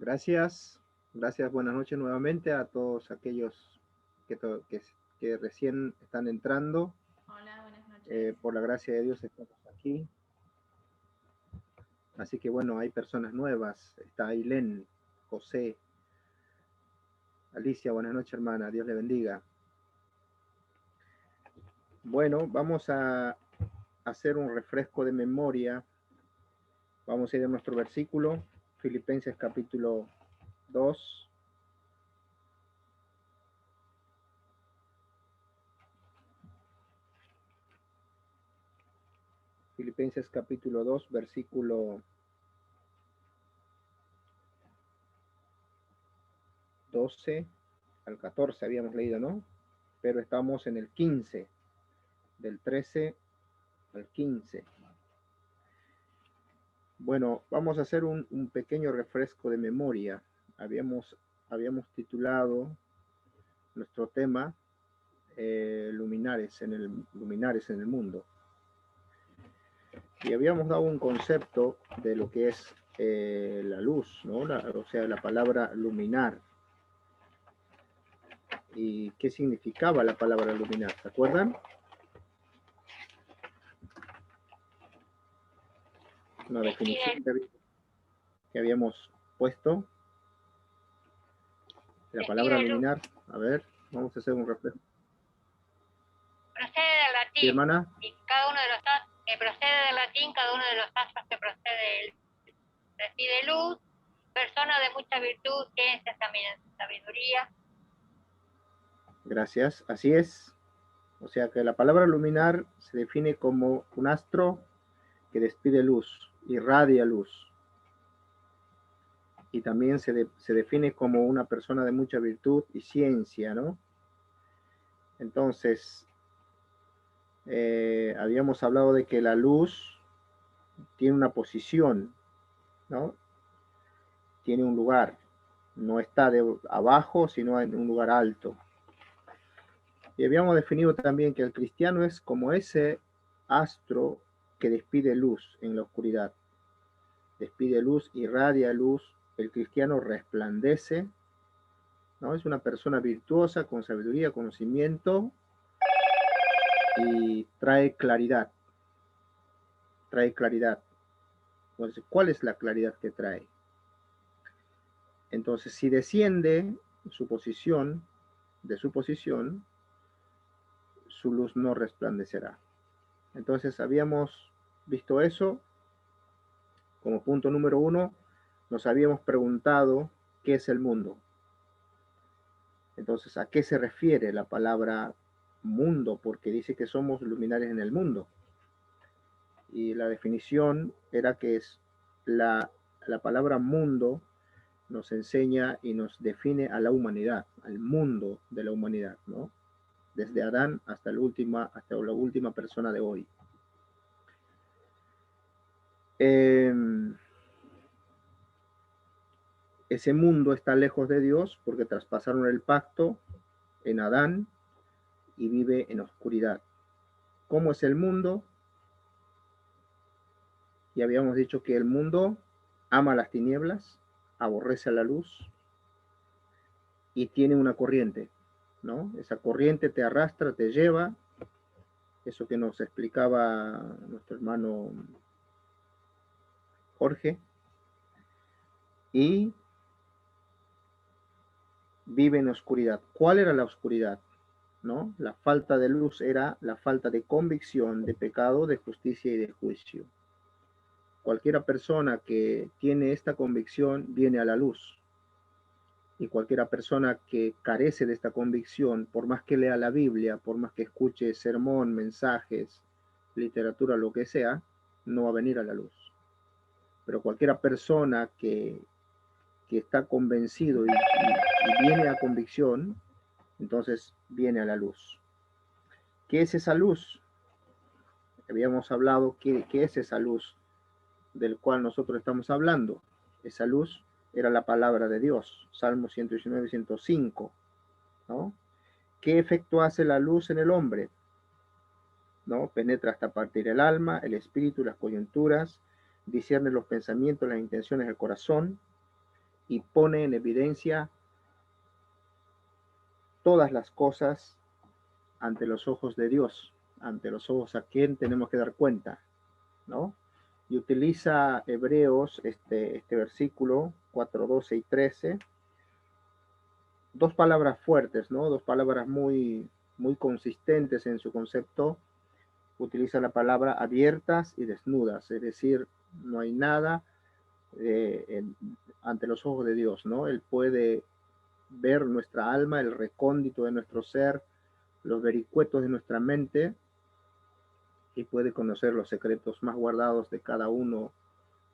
Gracias, gracias, buenas noches nuevamente a todos aquellos que, que recién están entrando. Hola, buenas noches. Por la gracia de Dios estamos aquí. Así que bueno, hay personas nuevas. Está Ailén, José, Alicia, buenas noches hermana, Dios le bendiga. Bueno, vamos a hacer un refresco de memoria. Vamos a ir a nuestro versículo, Filipenses capítulo 2. Filipenses capítulo 2, versículo 12 al 14 habíamos leído, ¿no? Pero estamos en el 15, del 13 al 15. Bueno, vamos a hacer un pequeño refresco de memoria. Habíamos titulado nuestro tema luminares en el mundo. Y habíamos dado un concepto de lo que es la luz, ¿no? O sea, la palabra luminar. ¿Y qué significaba la palabra luminar? ¿Se acuerdan? Una definición que habíamos puesto. La palabra luminar. A ver, vamos a hacer un reflejo. Procede del latín. ¿Sí, hermana? Y cada uno de los procede del latín, cada uno de los astros que procede recibe luz, persona de mucha virtud, ciencia, sabiduría. Gracias, así es. O sea que la palabra luminar se define como un astro que despide luz, irradia luz. Y también se define como una persona de mucha virtud y ciencia, ¿no? Entonces, habíamos hablado de que la luz tiene una posición, ¿no? Tiene un lugar, no está de abajo, sino en un lugar alto. Y habíamos definido también que el cristiano es como ese astro que despide luz en la oscuridad. Despide luz, irradia luz, el cristiano resplandece, ¿no? Es una persona virtuosa, con sabiduría, conocimiento y trae claridad. Trae claridad. Entonces, ¿cuál es la claridad que trae? Entonces, si desciende su posición, de su posición, su luz no resplandecerá. Entonces, habíamos visto eso. Como punto número 1, nos habíamos preguntado qué es el mundo. Entonces, ¿a qué se refiere la palabra mundo? Porque dice que somos luminares en el mundo. Y la definición era que es la palabra mundo nos enseña y nos define a la humanidad, al mundo de la humanidad, ¿no? Desde Adán hasta la última persona de hoy. Ese mundo está lejos de Dios porque traspasaron el pacto en Adán y vive en oscuridad. ¿Cómo es el mundo? Y habíamos dicho que el mundo ama las tinieblas, aborrece a la luz y tiene una corriente, ¿no? Esa corriente te arrastra, te lleva, eso que nos explicaba nuestro hermano Jorge, y vive en oscuridad. ¿Cuál era la oscuridad? ¿No? La falta de luz era la falta de convicción, de pecado, de justicia y de juicio. Cualquiera persona que tiene esta convicción viene a la luz. Y cualquiera persona que carece de esta convicción, por más que lea la Biblia, por más que escuche sermón, mensajes, literatura, lo que sea, no va a venir a la luz. Pero cualquiera persona que está convencido y viene a convicción, entonces viene a la luz. ¿Qué es esa luz? Habíamos hablado qué es esa luz del cual nosotros estamos hablando. Esa luz era la palabra de Dios, Salmo 119, 105, ¿no? ¿Qué efecto hace la luz en el hombre? ¿No? Penetra hasta partir el alma, el espíritu, las coyunturas, discierne los pensamientos, las intenciones del corazón, y pone en evidencia todas las cosas ante los ojos de Dios, ante los ojos a quien tenemos que dar cuenta, ¿no? Y utiliza Hebreos, este versículo 4, 12 y 13, dos palabras fuertes, ¿no? Dos palabras muy consistentes en su concepto. Utiliza la palabra abiertas y desnudas, es decir, no hay nada ante los ojos de Dios, ¿no? Él puede ver nuestra alma, el recóndito de nuestro ser, los vericuetos de nuestra mente, y puede conocer los secretos más guardados de cada uno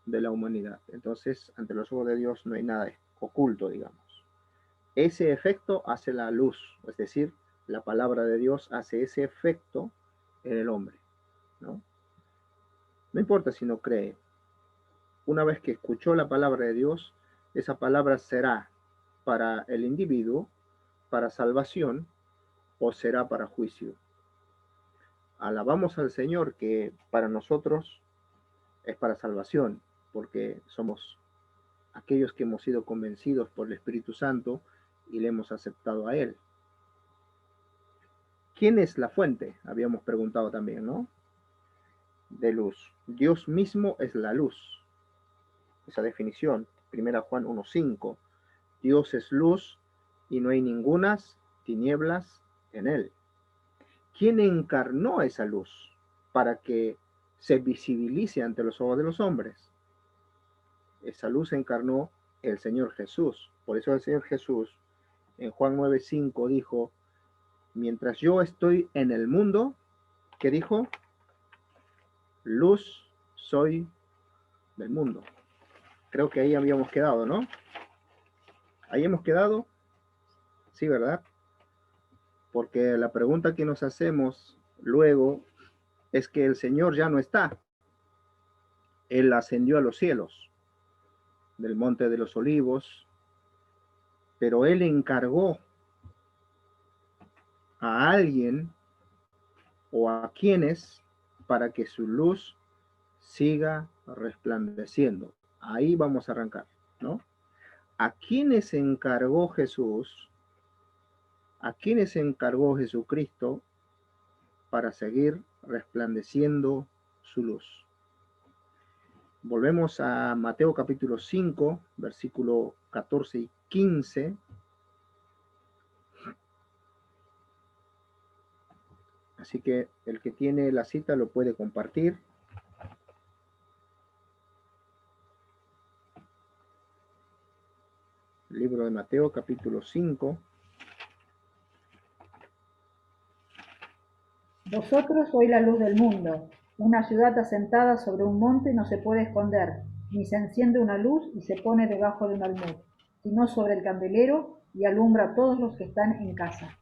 de la humanidad. Entonces, ante los ojos de Dios no hay nada oculto, digamos. Ese efecto hace la luz, es decir, la palabra de Dios hace ese efecto en el hombre, ¿no? No importa si no cree. Una vez que escuchó la palabra de Dios, esa palabra será para el individuo, para salvación, o será para juicio. Alabamos al Señor que para nosotros es para salvación, porque somos aquellos que hemos sido convencidos por el Espíritu Santo y le hemos aceptado a Él. ¿Quién es la fuente? Habíamos preguntado también, ¿no? De luz. Dios mismo es la luz. Esa definición, 1 Juan 1:5. Dios es luz y no hay ningunas tinieblas en Él. ¿Quién encarnó esa luz para que se visibilice ante los ojos de los hombres? Esa luz encarnó el Señor Jesús. Por eso el Señor Jesús en Juan 9:5 dijo, mientras yo estoy en el mundo, ¿qué dijo? Luz soy del mundo. Creo que ahí habíamos quedado, ¿no? Ahí hemos quedado. Sí, ¿verdad? Porque la pregunta que nos hacemos luego es que el Señor ya no está. Él ascendió a los cielos, del Monte de los Olivos, pero Él encargó a alguien o a quienes para que su luz siga resplandeciendo. Ahí vamos a arrancar, ¿no? ¿A quiénes encargó Jesús? ¿A quiénes encargó Jesucristo para seguir resplandeciendo su luz? Volvemos a Mateo capítulo 5, versículo 14 y 15. Así que el que tiene la cita lo puede compartir. Libro de Mateo capítulo 5. Vosotros sois la luz del mundo. Una ciudad asentada sobre un monte no se puede esconder, ni se enciende una luz y se pone debajo de un almud, sino sobre el candelero y alumbra a todos los que están en casa.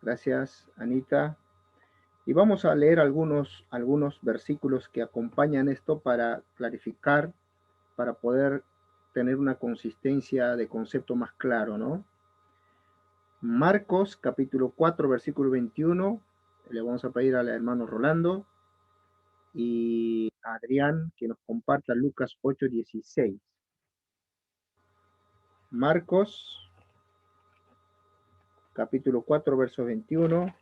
Gracias, Anita. Y vamos a leer algunos versículos que acompañan esto para clarificar, para poder tener una consistencia de concepto más claro, ¿no? Marcos capítulo 4, versículo 21. Le vamos a pedir al hermano Rolando y a Adrián que nos comparta Lucas 8:16. Marcos capítulo 4, verso 21.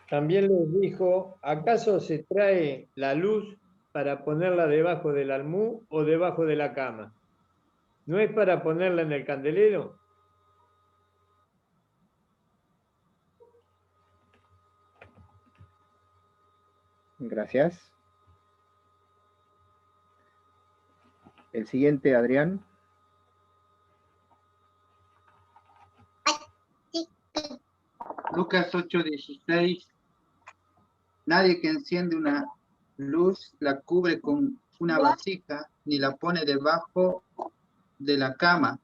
También les dijo, ¿acaso se trae la luz para ponerla debajo del almud o debajo de la cama? ¿No es para ponerla en el candelero? Gracias. El siguiente, Adrián. Lucas 8:16. Nadie que enciende una luz la cubre con una vasija ni la pone debajo de la cama,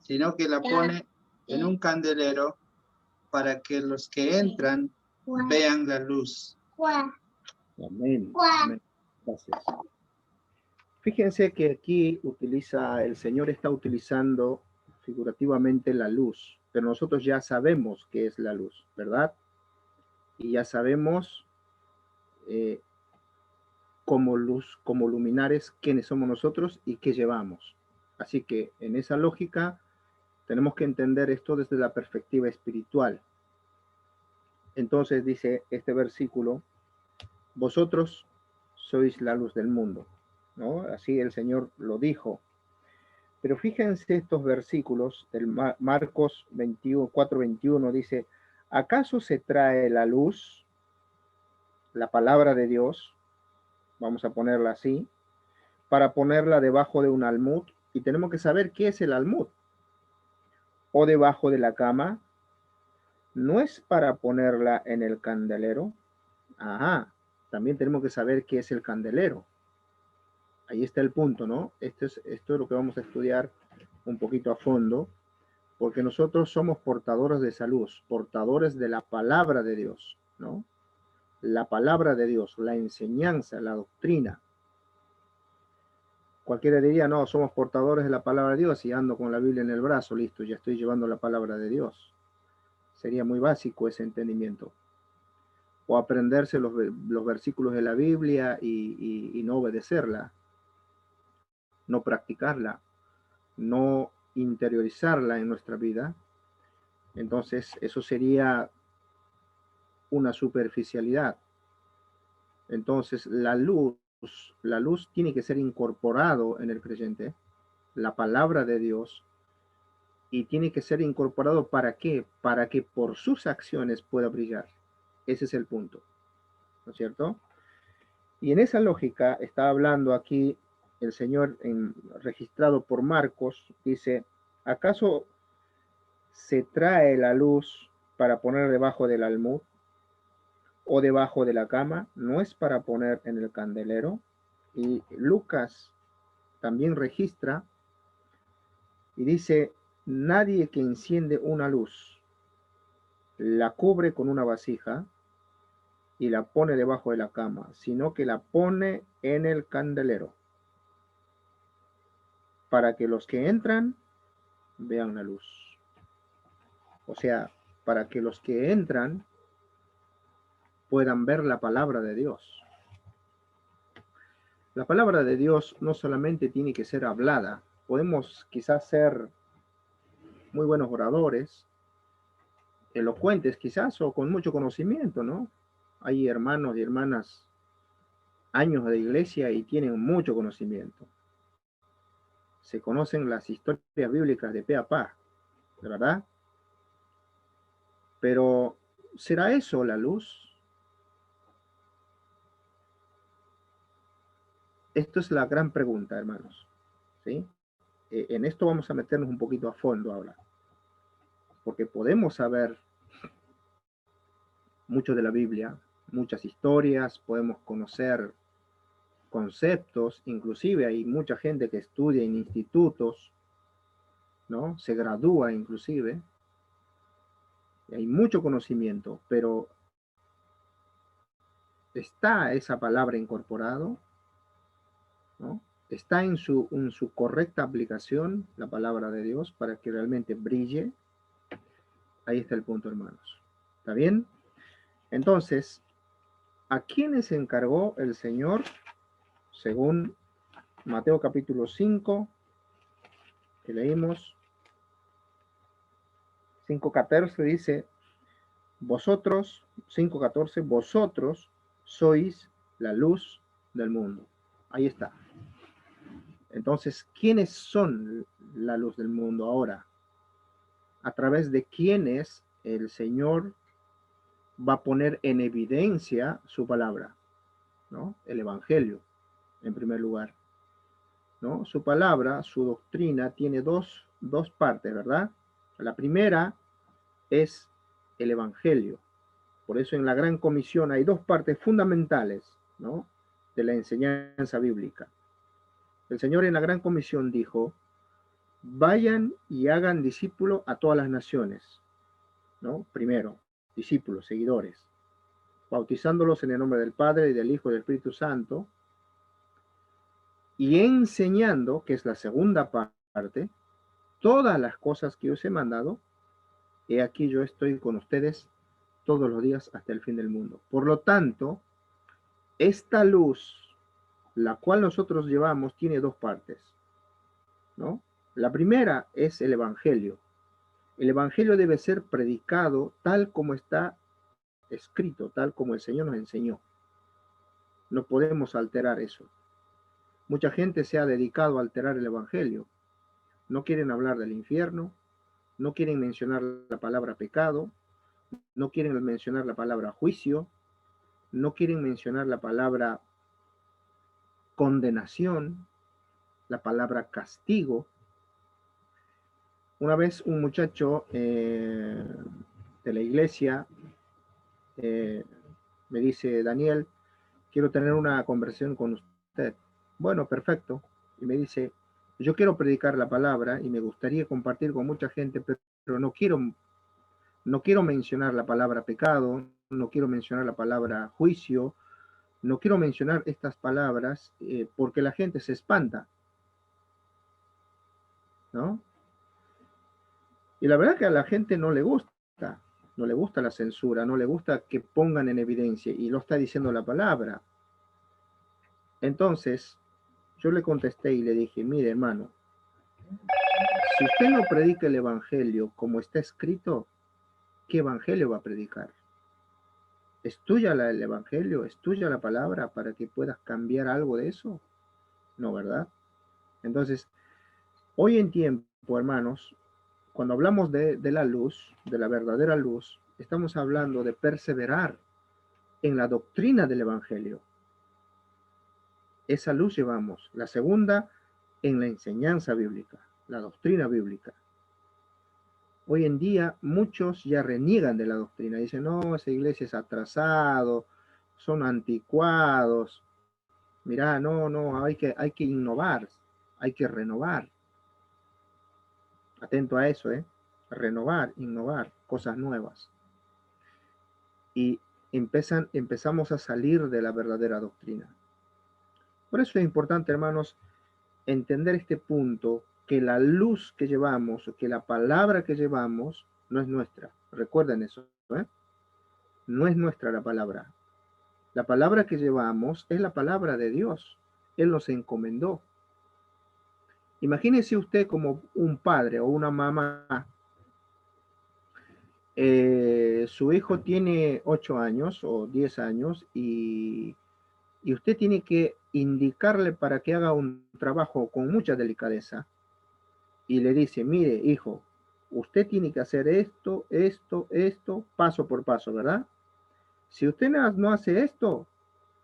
sino que la pone en un candelero para que los que entran vean la luz. Amén. Amén. Gracias. Fíjense que aquí el Señor está utilizando figurativamente la luz, pero nosotros ya sabemos qué es la luz, ¿verdad? Y ya sabemos como luz, como luminares, quiénes somos nosotros y qué llevamos. Así que en esa lógica tenemos que entender esto desde la perspectiva espiritual. Entonces dice este versículo, vosotros sois la luz del mundo, ¿no? Así el Señor lo dijo. Pero fíjense estos versículos del Marcos 21, 4:21 dice, ¿acaso se trae la luz, la palabra de Dios, vamos a ponerla así, para ponerla debajo de un almud? Y tenemos que saber qué es el almud. O debajo de la cama, ¿no es para ponerla en el candelero? Ajá, también tenemos que saber qué es el candelero. Ahí está el punto, ¿no? Esto es lo que vamos a estudiar un poquito a fondo, porque nosotros somos portadores de esa luz, portadores de la palabra de Dios, ¿no? La palabra de Dios, la enseñanza, la doctrina. Cualquiera diría, no, somos portadores de la palabra de Dios y ando con la Biblia en el brazo, listo, ya estoy llevando la palabra de Dios. Sería muy básico ese entendimiento. O aprenderse los versículos de la Biblia y no obedecerla, no practicarla, no interiorizarla en nuestra vida. Entonces, eso sería una superficialidad. Entonces, la luz tiene que ser incorporado en el creyente, la palabra de Dios, y tiene que ser incorporado ¿para qué? Para que por sus acciones pueda brillar. Ese es el punto, ¿no es cierto? Y en esa lógica está hablando aquí el Señor registrado por Marcos, dice, ¿acaso se trae la luz para poner debajo del almud o debajo de la cama? ¿No es para poner en el candelero? Y Lucas también registra y dice, nadie que enciende una luz la cubre con una vasija y la pone debajo de la cama, sino que la pone en el candelero, para que los que entran vean la luz. O sea, para que los que entran puedan ver la palabra de Dios. La palabra de Dios no solamente tiene que ser hablada, podemos quizás ser muy buenos oradores, elocuentes quizás, o con mucho conocimiento, ¿no? Hay hermanos y hermanas, años de iglesia y tienen mucho conocimiento. Se conocen las historias bíblicas de pe a pa, ¿de verdad? Pero, ¿será eso la luz? Esto es la gran pregunta, hermanos, ¿sí? En esto vamos a meternos un poquito a fondo ahora, porque podemos saber mucho de la Biblia, muchas historias, podemos conocer conceptos, inclusive hay mucha gente que estudia en institutos, ¿no? Se gradúa inclusive, y hay mucho conocimiento, pero ¿está esa palabra incorporado? ¿No? ¿Está en su correcta aplicación la palabra de Dios para que realmente brille? Ahí está el punto, hermanos. ¿Está bien? Entonces, ¿a quiénes encargó el Señor? Según Mateo capítulo 5, que leímos, 5:14 dice, vosotros, 5:14, vosotros sois la luz del mundo. Ahí está. Entonces, ¿quiénes son la luz del mundo ahora? A través de quiénes el Señor va a poner en evidencia su palabra, ¿no? El Evangelio, en primer lugar, ¿no? Su palabra, su doctrina tiene dos partes, ¿verdad? La primera es el Evangelio. Por eso en la Gran Comisión hay dos partes fundamentales, ¿no? De la enseñanza bíblica. El Señor en la Gran Comisión dijo, vayan y hagan discípulos a todas las naciones, ¿no? Primero, discípulos, seguidores. bautizándolos en el nombre del Padre, y del Hijo y del Espíritu Santo, y enseñando, que es la segunda parte, todas las cosas que os he mandado, he aquí yo estoy con ustedes todos los días hasta el fin del mundo. Por lo tanto, esta luz, la cual nosotros llevamos, tiene dos partes, ¿no? La primera es el Evangelio. El Evangelio debe ser predicado tal como está escrito, tal como el Señor nos enseñó. No podemos alterar eso. Mucha gente se ha dedicado a alterar el Evangelio. No quieren hablar del infierno, no quieren mencionar la palabra pecado, no quieren mencionar la palabra juicio, no quieren mencionar la palabra condenación, la palabra castigo. Una vez un muchacho de la iglesia me dice: Daniel, quiero tener una conversación con usted. Bueno, perfecto. Y me dice: yo quiero predicar la palabra y me gustaría compartir con mucha gente, pero no quiero mencionar la palabra pecado, no quiero mencionar la palabra juicio, no quiero mencionar estas palabras porque la gente se espanta, ¿no? Y la verdad que a la gente no le gusta la censura, no le gusta que pongan en evidencia, y lo está diciendo la palabra. Entonces, yo le contesté y le dije: mire, hermano, si usted no predica el evangelio como está escrito, ¿qué evangelio va a predicar? ¿Es tuya el evangelio? ¿Es tuya la palabra para que puedas cambiar algo de eso? No, ¿verdad? Entonces, hoy en tiempo, hermanos, cuando hablamos de la luz, de la verdadera luz, estamos hablando de perseverar en la doctrina del evangelio. Esa luz llevamos. La segunda, en la enseñanza bíblica, la doctrina bíblica. Hoy en día muchos ya reniegan de la doctrina, dicen: no, esa iglesia es atrasado, son anticuados. Mirá, no, hay que innovar, hay que renovar. Atento a eso, renovar, innovar, cosas nuevas. Y empezamos a salir de la verdadera doctrina. Por eso es importante, hermanos, entender este punto, que la luz que llevamos, que la palabra que llevamos, no es nuestra. Recuerden eso, no es nuestra la palabra. La palabra que llevamos es la palabra de Dios. Él nos encomendó. Imagínese usted como un padre o una mamá. Su hijo tiene 8 años o 10 años y usted tiene que indicarle para que haga un trabajo con mucha delicadeza. Y le dice: mire, hijo, usted tiene que hacer esto, paso por paso, ¿verdad? Si usted no hace esto,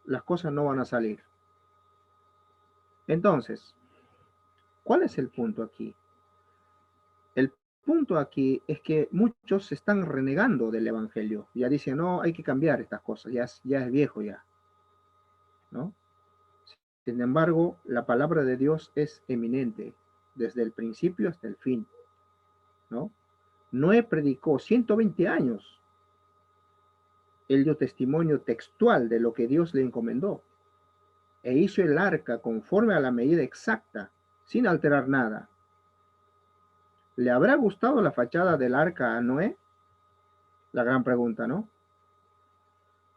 las cosas no van a salir. Entonces, ¿cuál es el punto aquí? El punto aquí es que muchos se están renegando del evangelio. Ya dicen: no, hay que cambiar estas cosas, ya es viejo ya, ¿no? Sin embargo, la palabra de Dios es eminente, desde el principio hasta el fin, ¿no? Noé predicó 120 años. Él dio testimonio textual de lo que Dios le encomendó, e hizo el arca conforme a la medida exacta, sin alterar nada. ¿Le habrá gustado la fachada del arca a Noé? La gran pregunta, ¿no?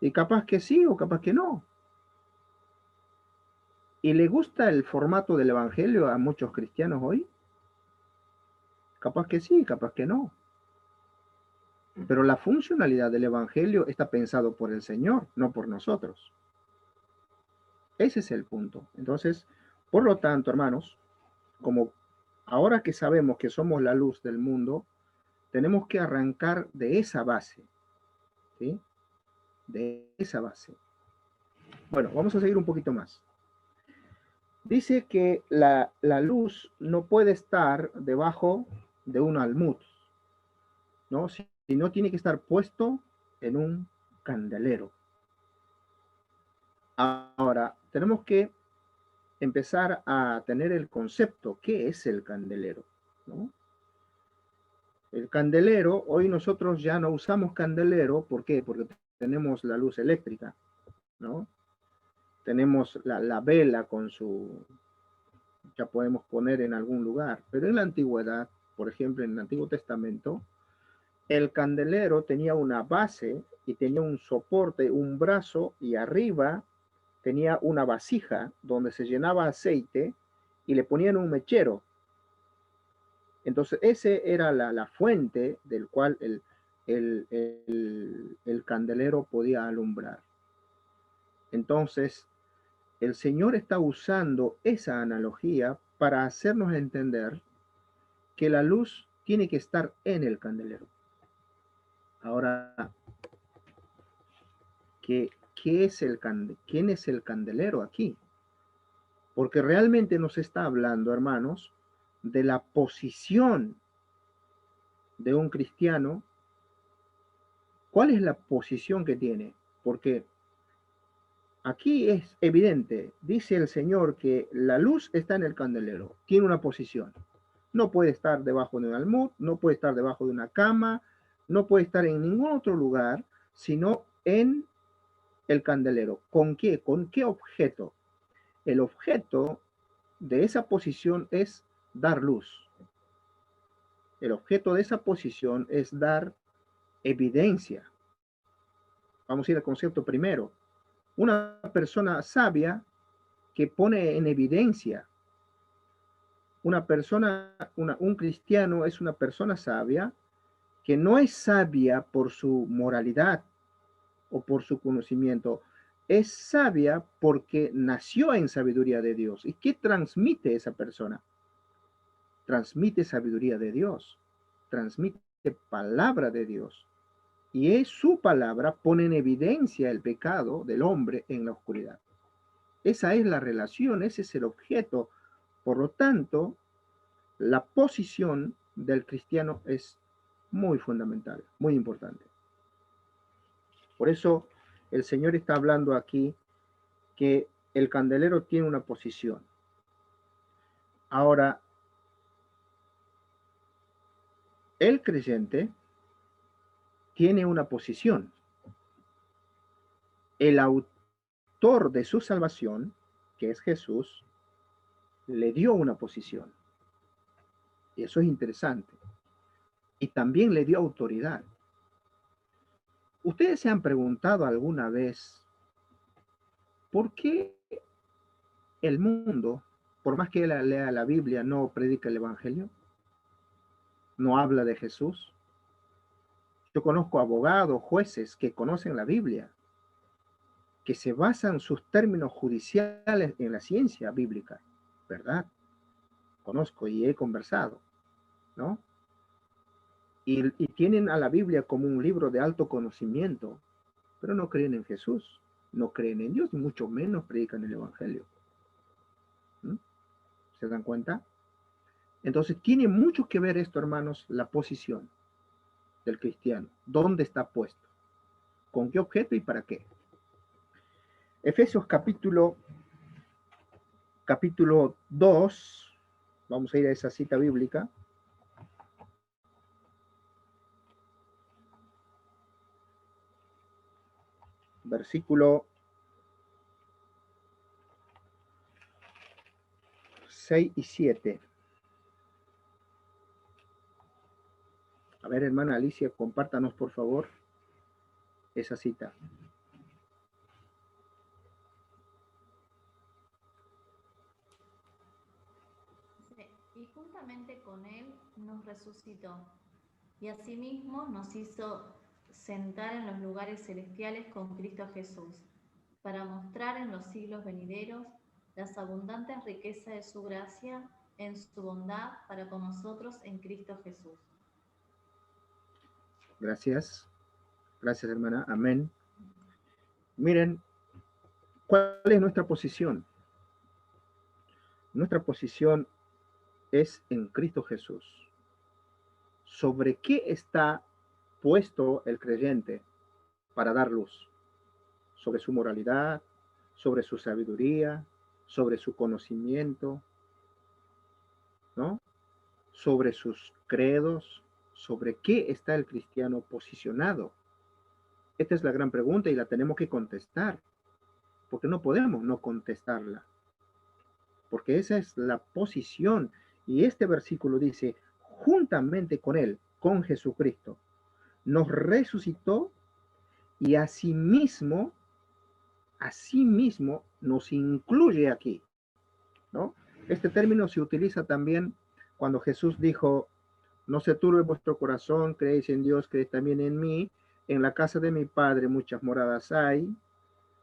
Y capaz que sí o capaz que no. ¿Y le gusta el formato del evangelio a muchos cristianos hoy? Capaz que sí, capaz que no. Pero la funcionalidad del evangelio está pensado por el Señor, no por nosotros. Ese es el punto. Entonces, por lo tanto, hermanos, como ahora que sabemos que somos la luz del mundo, tenemos que arrancar de esa base, ¿sí? De esa base. Bueno, vamos a seguir un poquito más. Dice que la luz no puede estar debajo de un almud, ¿no? Sino tiene que estar puesto en un candelero. Ahora, tenemos que empezar a tener el concepto, ¿qué es el candelero? ¿No? El candelero, hoy nosotros ya no usamos candelero, ¿por qué? Porque tenemos la luz eléctrica, ¿no? Tenemos la vela con su, ya podemos poner en algún lugar, pero en la antigüedad, por ejemplo, en el Antiguo Testamento, el candelero tenía una base y tenía un soporte, un brazo, y arriba tenía una vasija donde se llenaba aceite y le ponían un mechero. Entonces, ese era la fuente del cual el candelero podía alumbrar. Entonces, el Señor está usando esa analogía para hacernos entender que la luz tiene que estar en el candelero. Ahora, ¿quién es el candelero aquí? Porque realmente nos está hablando, hermanos, de la posición de un cristiano. ¿Cuál es la posición que tiene? Porque aquí es evidente, dice el Señor que la luz está en el candelero, tiene una posición. No puede estar debajo de un almud, no puede estar debajo de una cama, no puede estar en ningún otro lugar, sino en el candelero. ¿Con qué? ¿Con qué objeto? El objeto de esa posición es dar luz. El objeto de esa posición es dar evidencia. Vamos a ir al concepto primero. Una persona sabia que pone en evidencia. Un cristiano es una persona sabia que no es sabia por su moralidad o por su conocimiento, es sabia porque nació en sabiduría de Dios. ¿Y qué transmite esa persona? Transmite sabiduría de Dios, transmite palabra de Dios. Y es su palabra pone en evidencia el pecado del hombre en la oscuridad. Esa es la relación, ese es el objeto. Por lo tanto, la posición del cristiano es muy fundamental, muy importante. Por eso el Señor está hablando aquí que el candelero tiene una posición. Ahora, el creyente tiene una posición. El autor de su salvación, que es Jesús, le dio una posición. Y eso es interesante. Y también le dio autoridad. ¿Ustedes se han preguntado alguna vez por qué el mundo, por más que él lea la Biblia, no predica el Evangelio? ¿No habla de Jesús? Yo conozco abogados, jueces que conocen la Biblia, que se basan sus términos judiciales en la ciencia bíblica, ¿verdad? Conozco y he conversado, ¿no? Y tienen a la Biblia como un libro de alto conocimiento, pero no creen en Jesús, no creen en Dios, mucho menos predican el Evangelio. ¿Mm? ¿Se dan cuenta? Entonces tiene mucho que ver esto, hermanos, la posición del cristiano. ¿Dónde está puesto? ¿Con qué objeto y para qué? Efesios capítulo 2, vamos a ir a esa cita bíblica. Versículo 6 y 7. A ver, hermana Alicia, compártanos por favor esa cita. Y juntamente con él nos resucitó, y asimismo nos hizo sentar en los lugares celestiales con Cristo Jesús, para mostrar en los siglos venideros las abundantes riquezas de su gracia en su bondad para con nosotros en Cristo Jesús. Gracias. Gracias, hermana. Amén. Miren, ¿cuál es nuestra posición? Nuestra posición es en Cristo Jesús. ¿Sobre qué está puesto el creyente para dar luz? Sobre su moralidad, sobre su sabiduría, sobre su conocimiento, ¿no? Sobre sus credos, sobre qué está el cristiano posicionado. Esta es la gran pregunta y la tenemos que contestar, porque no podemos no contestarla, porque esa es la posición. Y este versículo dice, juntamente con él, con Jesucristo, nos resucitó y asimismo nos incluye aquí, ¿no? Este término se utiliza también cuando Jesús dijo, no se turbe vuestro corazón, creéis en Dios, creéis también en mí. En la casa de mi Padre muchas moradas hay.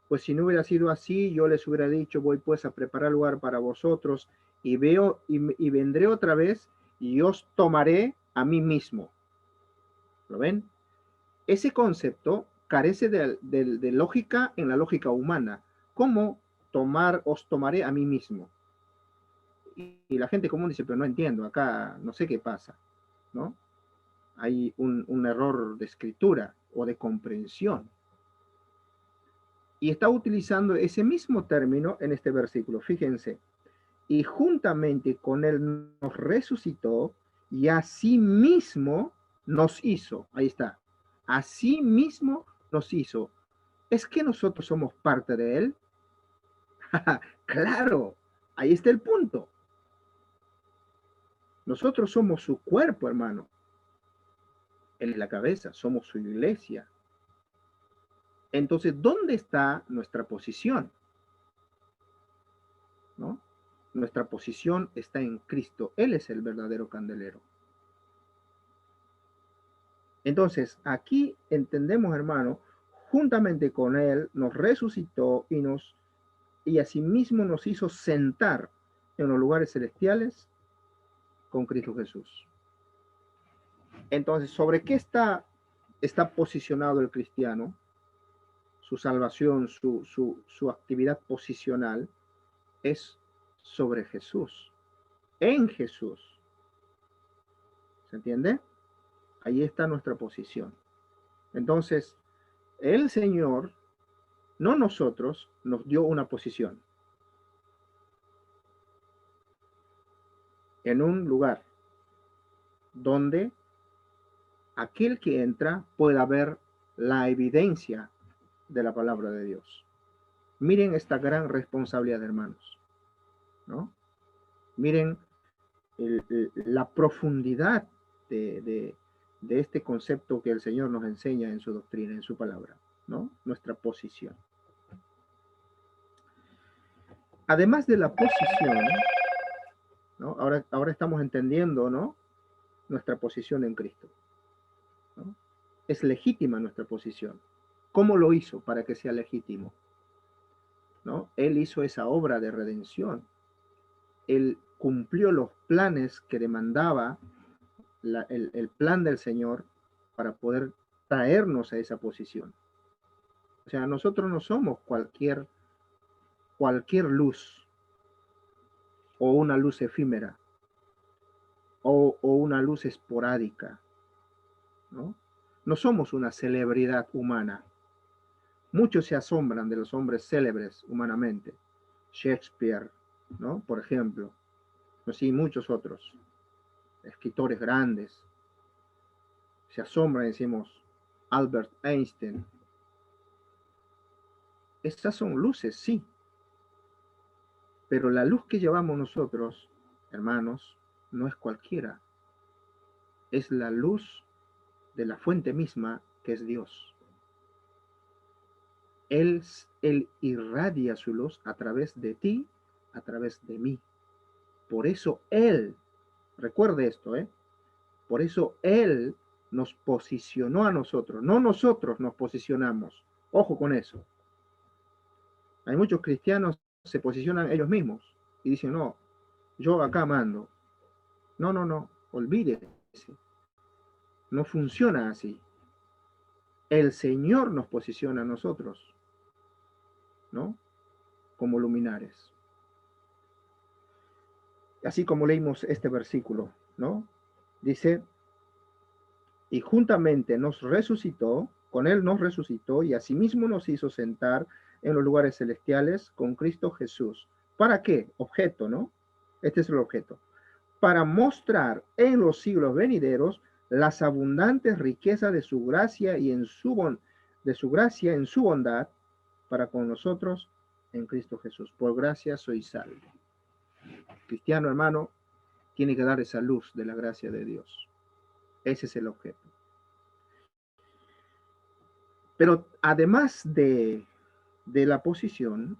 Pues si no hubiera sido así, yo les hubiera dicho, voy pues a preparar lugar para vosotros y vendré otra vez y os tomaré a mí mismo. ¿Lo ven? Ese concepto carece de lógica en la lógica humana. ¿Cómo os tomaré a mí mismo? Y la gente común dice, pero no entiendo, acá no sé qué pasa, ¿no? Hay un error de escritura o de comprensión. Y está utilizando ese mismo término en este versículo. Fíjense, y juntamente con él nos resucitó y asimismo nos hizo. Ahí está. Asimismo nos hizo. ¿Es que nosotros somos parte de él? Claro, ahí está el punto. Nosotros somos su cuerpo, hermano. Él es la cabeza, somos su iglesia. Entonces, ¿dónde está nuestra posición? ¿No? Nuestra posición está en Cristo. Él es el verdadero candelero. Entonces, aquí entendemos, hermano, juntamente con Él nos resucitó y asimismo nos hizo sentar en los lugares celestiales con Cristo Jesús. Entonces, ¿sobre qué está posicionado el cristiano? Su salvación, su actividad posicional es sobre Jesús, en Jesús. ¿Se entiende? Ahí está nuestra posición. Entonces, el Señor, no nosotros, nos dio una posición en un lugar donde aquel que entra pueda ver la evidencia de la palabra de Dios. Miren esta gran responsabilidad, hermanos, ¿no? Miren la profundidad de este concepto que el Señor nos enseña en su doctrina, en su palabra, ¿no? Nuestra posición. Además de la posición, ¿no? Ahora estamos entendiendo, ¿no? Nuestra posición en Cristo, ¿no? Es legítima nuestra posición. ¿Cómo lo hizo para que sea legítimo? ¿No? Él hizo esa obra de redención. Él cumplió los planes que demandaba el plan del Señor para poder traernos a esa posición. O sea, nosotros no somos cualquier luz o una luz efímera o una luz esporádica, ¿no? No somos una celebridad humana. Muchos se asombran de los hombres célebres humanamente. Shakespeare, ¿no? Por ejemplo. Así muchos otros. Escritores grandes. Se asombran, decimos, Albert Einstein. Estas son luces, sí. Pero la luz que llevamos nosotros, hermanos, no es cualquiera. Es la luz de la fuente misma, que es Dios. Él irradia su luz a través de ti, a través de mí. Por eso Él, recuerde esto, por eso Él nos posicionó a nosotros, no nosotros nos posicionamos. Ojo con eso. Hay muchos cristianos que se posicionan ellos mismos y dicen, no, yo acá mando. No, olvídese. No funciona así. El Señor nos posiciona a nosotros, ¿no? Como luminares. Así como leímos este versículo, ¿no? Dice, y juntamente nos resucitó, con Él nos resucitó, y asimismo nos hizo sentar en los lugares celestiales con Cristo Jesús. ¿Para qué? Objeto, ¿no? Este es el objeto. Para mostrar en los siglos venideros las abundantes riquezas de su gracia y en su de su gracia en su bondad para con nosotros en Cristo Jesús. Por gracia soy salvo. Cristiano, hermano, tiene que dar esa luz de la gracia de Dios. Ese es el objeto. Pero además de la posición,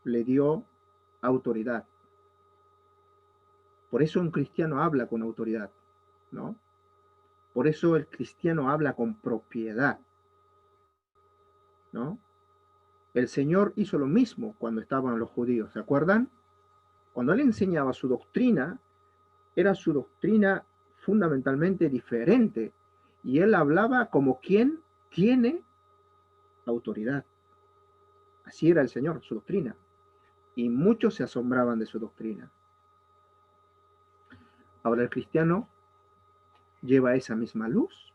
le dio autoridad. Por eso un cristiano habla con autoridad, ¿no? Por eso el cristiano habla con propiedad, ¿no? El Señor hizo lo mismo cuando estaban los judíos, ¿se acuerdan? Cuando Él enseñaba su doctrina, era su doctrina fundamentalmente diferente. Y Él hablaba como quien tiene autoridad. Así era el Señor, su doctrina. Y muchos se asombraban de su doctrina. Ahora el cristiano lleva esa misma luz.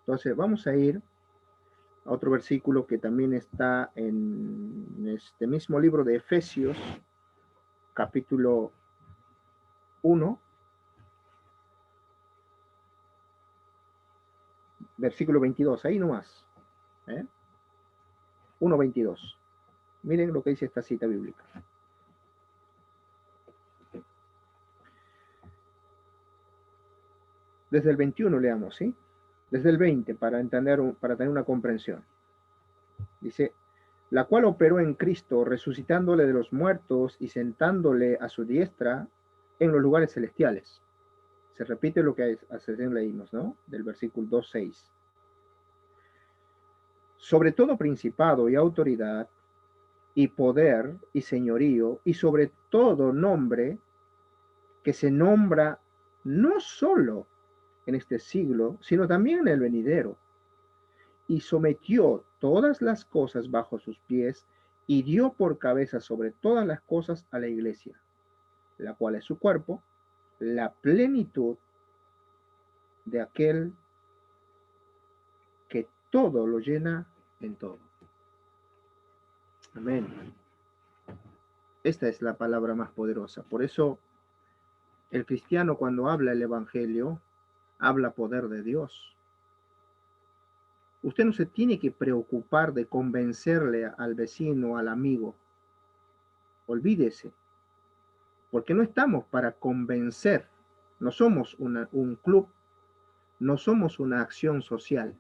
Entonces vamos a ir a otro versículo que también está en este mismo libro de Efesios, capítulo 1, versículo 22, ahí nomás. 1:22. Miren lo que dice esta cita bíblica. Desde el 21 leamos, ¿sí? Desde el 20, para tener una comprensión. Dice, la cual operó en Cristo, resucitándole de los muertos y sentándole a su diestra en los lugares celestiales. Se repite lo que hace leímos, ¿no? Del versículo 2:6. Sobre todo principado y autoridad y poder y señorío y sobre todo nombre que se nombra no solo en este siglo, sino también en el venidero. Y sometió todas las cosas bajo sus pies y dio por cabeza sobre todas las cosas a la iglesia, la cual es su cuerpo, la plenitud de aquel que todo lo llena en todo. Amén. Esta es la palabra más poderosa. Por eso el cristiano, cuando habla el evangelio, habla poder de Dios. Usted no se tiene que preocupar de convencerle al vecino, al amigo. Olvídese. Porque no estamos para convencer. No somos un club. No somos una acción social.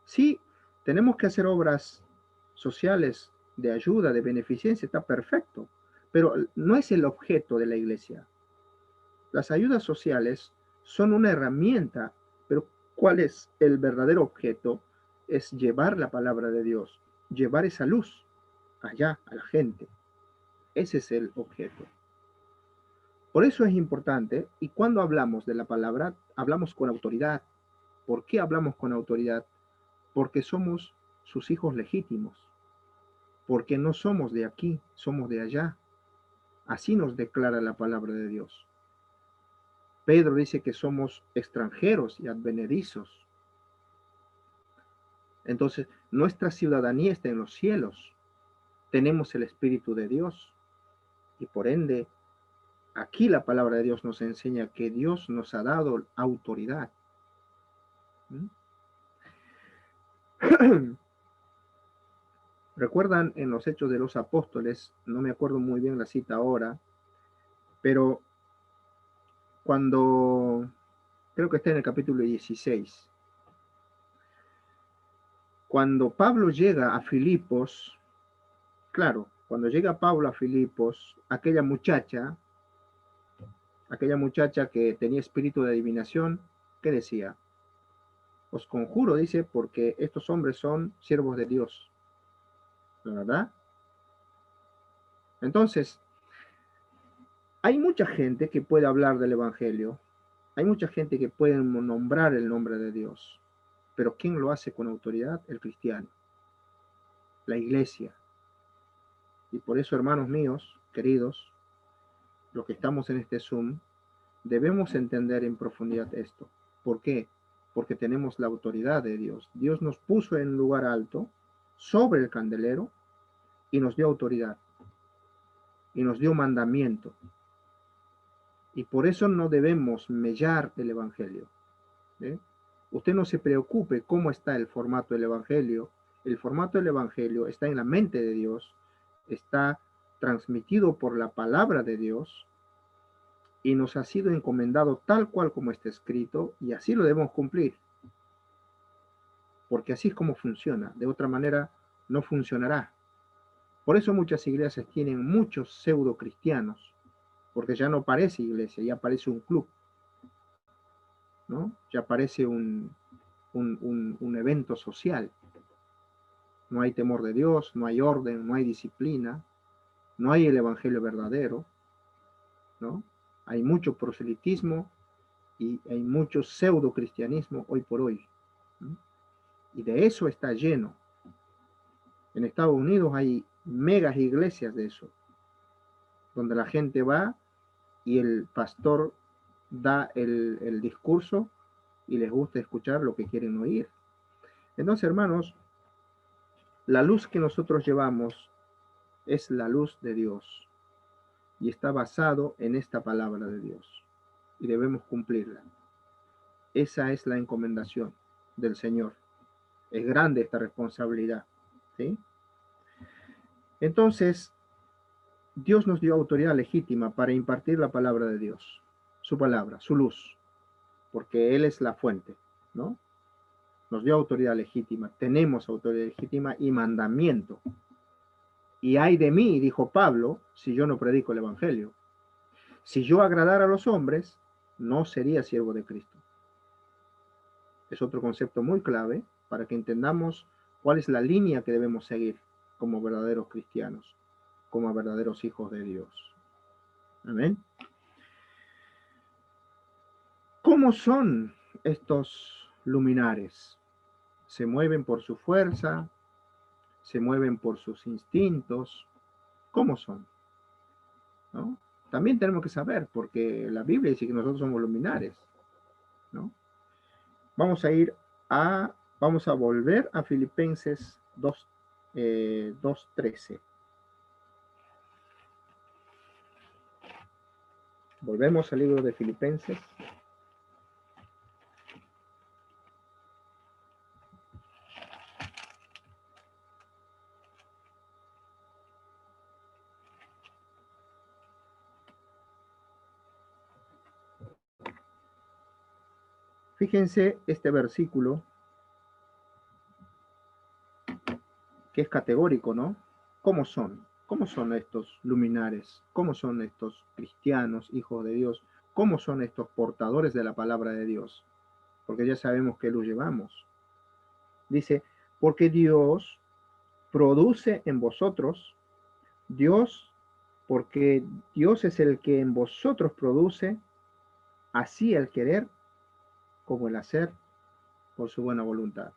Sí, tenemos que hacer obras sociales de ayuda, de beneficencia, está perfecto. Pero no es el objeto de la iglesia. Las ayudas sociales son una herramienta, pero ¿cuál es el verdadero objeto? Es llevar la palabra de Dios, llevar esa luz allá a la gente. Ese es el objeto. Por eso es importante, y cuando hablamos de la palabra, hablamos con autoridad. ¿Por qué hablamos con autoridad? Porque somos sus hijos legítimos. Porque no somos de aquí, somos de allá. Así nos declara la palabra de Dios. Pedro dice que somos extranjeros y advenedizos. Entonces, nuestra ciudadanía está en los cielos. Tenemos el Espíritu de Dios. Y por ende, aquí la palabra de Dios nos enseña que Dios nos ha dado autoridad. ¿Recuerdan en los Hechos de los Apóstoles? No me acuerdo muy bien la cita ahora, pero cuando, creo que está en el capítulo 16, cuando Pablo llega a Filipos, claro, cuando llega Pablo a Filipos, aquella muchacha que tenía espíritu de adivinación, ¿qué decía? Os conjuro, dice, porque estos hombres son siervos de Dios. ¿La verdad? Entonces, hay mucha gente que puede hablar del Evangelio, hay mucha gente que puede nombrar el nombre de Dios, pero ¿quién lo hace con autoridad? El cristiano, la iglesia. Y por eso, hermanos míos, queridos, los que estamos en este Zoom, debemos entender en profundidad esto. ¿Por qué? Porque tenemos la autoridad de Dios. Dios nos puso en un lugar alto, sobre el candelero, y nos dio autoridad. Y nos dio mandamiento. Y por eso no debemos mellar el Evangelio. Usted no se preocupe cómo está el formato del Evangelio. El formato del Evangelio está en la mente de Dios, está transmitido por la palabra de Dios y nos ha sido encomendado tal cual como está escrito, y así lo debemos cumplir. Porque así es como funciona. De otra manera no funcionará. Por eso muchas iglesias tienen muchos pseudo cristianos, porque ya no parece iglesia, ya parece un club, ¿no? Ya parece un evento social. No hay temor de Dios, no hay orden, no hay disciplina, no hay el evangelio verdadero, ¿no? Hay mucho proselitismo y hay mucho pseudo cristianismo hoy por hoy, ¿no? Y de eso está lleno. En Estados Unidos hay megas iglesias de eso, donde la gente va y el pastor da el discurso y les gusta escuchar lo que quieren oír. Entonces, hermanos, la luz que nosotros llevamos es la luz de Dios y está basado en esta palabra de Dios y debemos cumplirla. Esa es la encomendación del Señor. Es grande esta responsabilidad, ¿sí? Entonces, Dios nos dio autoridad legítima para impartir la palabra de Dios, su palabra, su luz, porque Él es la fuente, ¿no? Nos dio autoridad legítima, tenemos autoridad legítima y mandamiento. Y ay de mí, dijo Pablo, si yo no predico el Evangelio. Si yo agradara a los hombres, no sería siervo de Cristo. Es otro concepto muy clave para que entendamos cuál es la línea que debemos seguir como verdaderos cristianos, como verdaderos hijos de Dios. Amén. ¿Cómo son estos luminares? ¿Se mueven por su fuerza? ¿Se mueven por sus instintos? ¿Cómo son? ¿No? También tenemos que saber, porque la Biblia dice que nosotros somos luminares, ¿no? Vamos a volver a Filipenses 2:13. Volvemos al libro de Filipenses. Fíjense este versículo que es categórico, ¿no? ¿Cómo son? ¿Cómo son estos luminares? ¿Cómo son estos cristianos, hijos de Dios? ¿Cómo son estos portadores de la palabra de Dios? Porque ya sabemos qué luz llevamos. Dice, porque Dios produce en vosotros, porque Dios es el que en vosotros produce, así el querer como el hacer por su buena voluntad.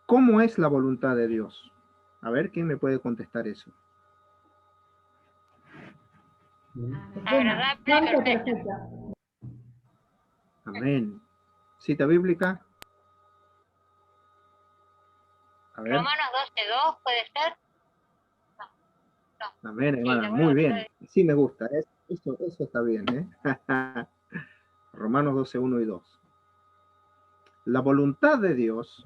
¿Cómo es la voluntad de Dios? A ver, ¿quién me puede contestar eso? Agradable y perfecta. Amén. Cita bíblica. A ver. Romanos 12:2, ¿puede ser? No. Amén, hermana. Sí, muy bien. Sí me gusta. Eso está bien, ¿eh? Romanos 12:1 y 2. La voluntad de Dios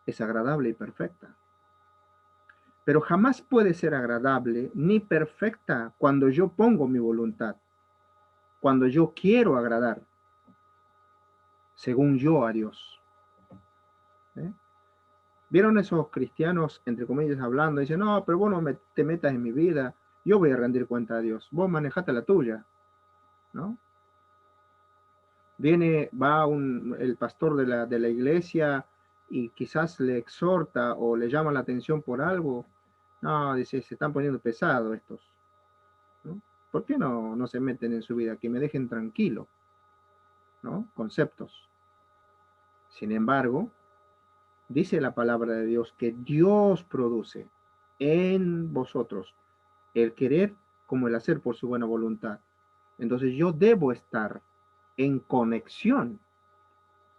es agradable y perfecta. Pero jamás puede ser agradable ni perfecta cuando yo pongo mi voluntad, cuando yo quiero agradar, según yo a Dios. ¿Eh? ¿Vieron esos cristianos, entre comillas, hablando? Dicen, no, pero vos no te metas en mi vida, yo voy a rendir cuenta a Dios, vos manejate la tuya, ¿no? Va el pastor de la iglesia y quizás le exhorta o le llama la atención por algo. No, dice, se están poniendo pesados estos, ¿no? ¿Por qué no se meten en su vida? Que me dejen tranquilo, ¿no? Conceptos. Sin embargo, dice la palabra de Dios que Dios produce en vosotros el querer como el hacer por su buena voluntad. Entonces yo debo estar en conexión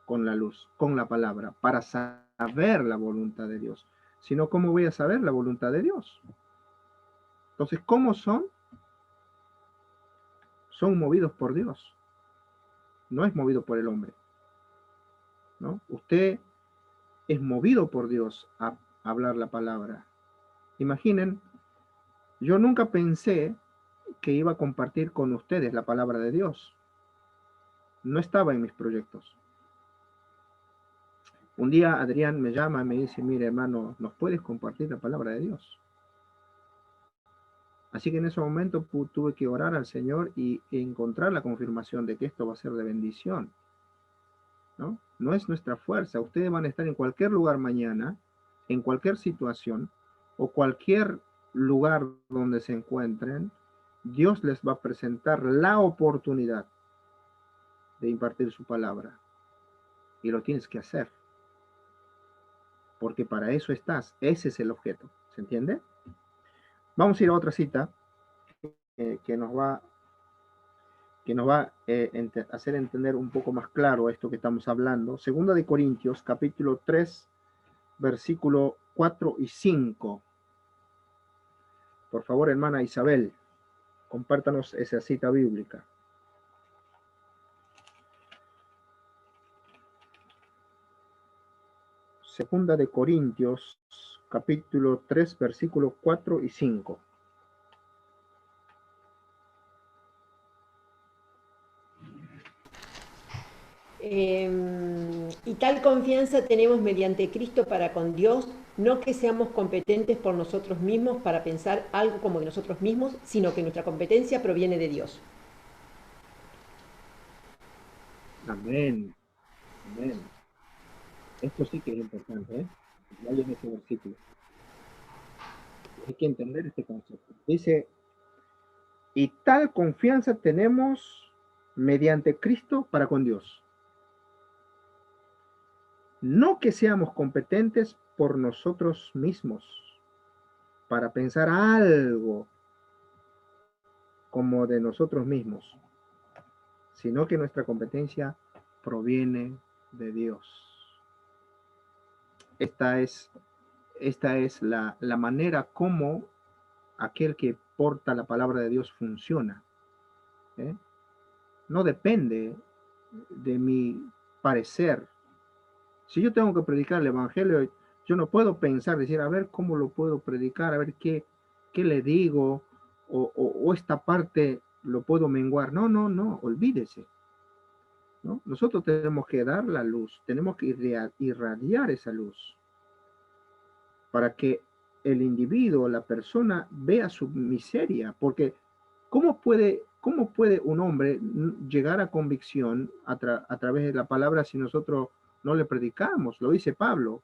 con la luz, con la palabra, para saber la voluntad de Dios. Si no, ¿cómo voy a saber la voluntad de Dios? Entonces, ¿cómo son? Son movidos por Dios. no es movido por el hombre, ¿no? Usted es movido por Dios a hablar la palabra. Imaginen, yo nunca pensé que iba a compartir con ustedes la palabra de Dios. No estaba en mis proyectos. Un día Adrián me llama y me dice, mire hermano, ¿nos puedes compartir la palabra de Dios? Así que en ese momento tuve que orar al Señor y encontrar la confirmación de que esto va a ser de bendición, ¿no? No es nuestra fuerza. Ustedes van a estar en cualquier lugar mañana, en cualquier situación o cualquier lugar donde se encuentren. Dios les va a presentar la oportunidad de impartir su palabra. Y lo tienes que hacer. Porque para eso estás. Ese es el objeto. ¿Se entiende? Vamos a ir a otra cita que nos va a hacer entender un poco más claro esto que estamos hablando. Segunda de Corintios, capítulo 3, versículo 4 y 5. Por favor, hermana Isabel, compártanos esa cita bíblica. Segunda de Corintios, capítulo 3, versículos 4 y 5. Y tal confianza tenemos mediante Cristo para con Dios, no que seamos competentes por nosotros mismos para pensar algo como de nosotros mismos, sino que nuestra competencia proviene de Dios. Amén. Amén. Esto sí que es importante, ¿eh? Vaya en este versículo. Hay que entender este concepto. Dice, y tal confianza tenemos mediante Cristo para con Dios. No que seamos competentes por nosotros mismos para pensar algo como de nosotros mismos, sino que nuestra competencia proviene de Dios. Esta es la manera como aquel que porta la palabra de Dios funciona. No depende de mi parecer. Si yo tengo que predicar el evangelio, yo no puedo pensar, decir, a ver cómo lo puedo predicar, a ver qué le digo, o esta parte lo puedo menguar. No, olvídese, ¿no? Nosotros tenemos que dar la luz, tenemos que irradiar esa luz para que el individuo, la persona, vea su miseria, porque ¿cómo puede un hombre llegar a convicción a través de la palabra si nosotros no le predicamos? Lo dice Pablo.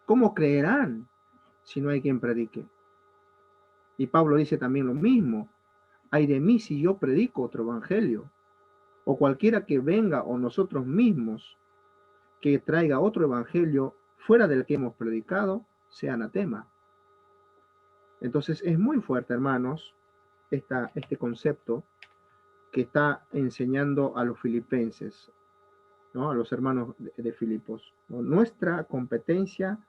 ¿Cómo creerán si no hay quien predique? Y Pablo dice también lo mismo. Ay de mí si yo predico otro evangelio, o cualquiera que venga, o nosotros mismos que traiga otro evangelio fuera del que hemos predicado, sea anatema. Entonces es muy fuerte, hermanos, este concepto que está enseñando a los filipenses, ¿no? A los hermanos de Filipos, ¿no? Nuestra competencia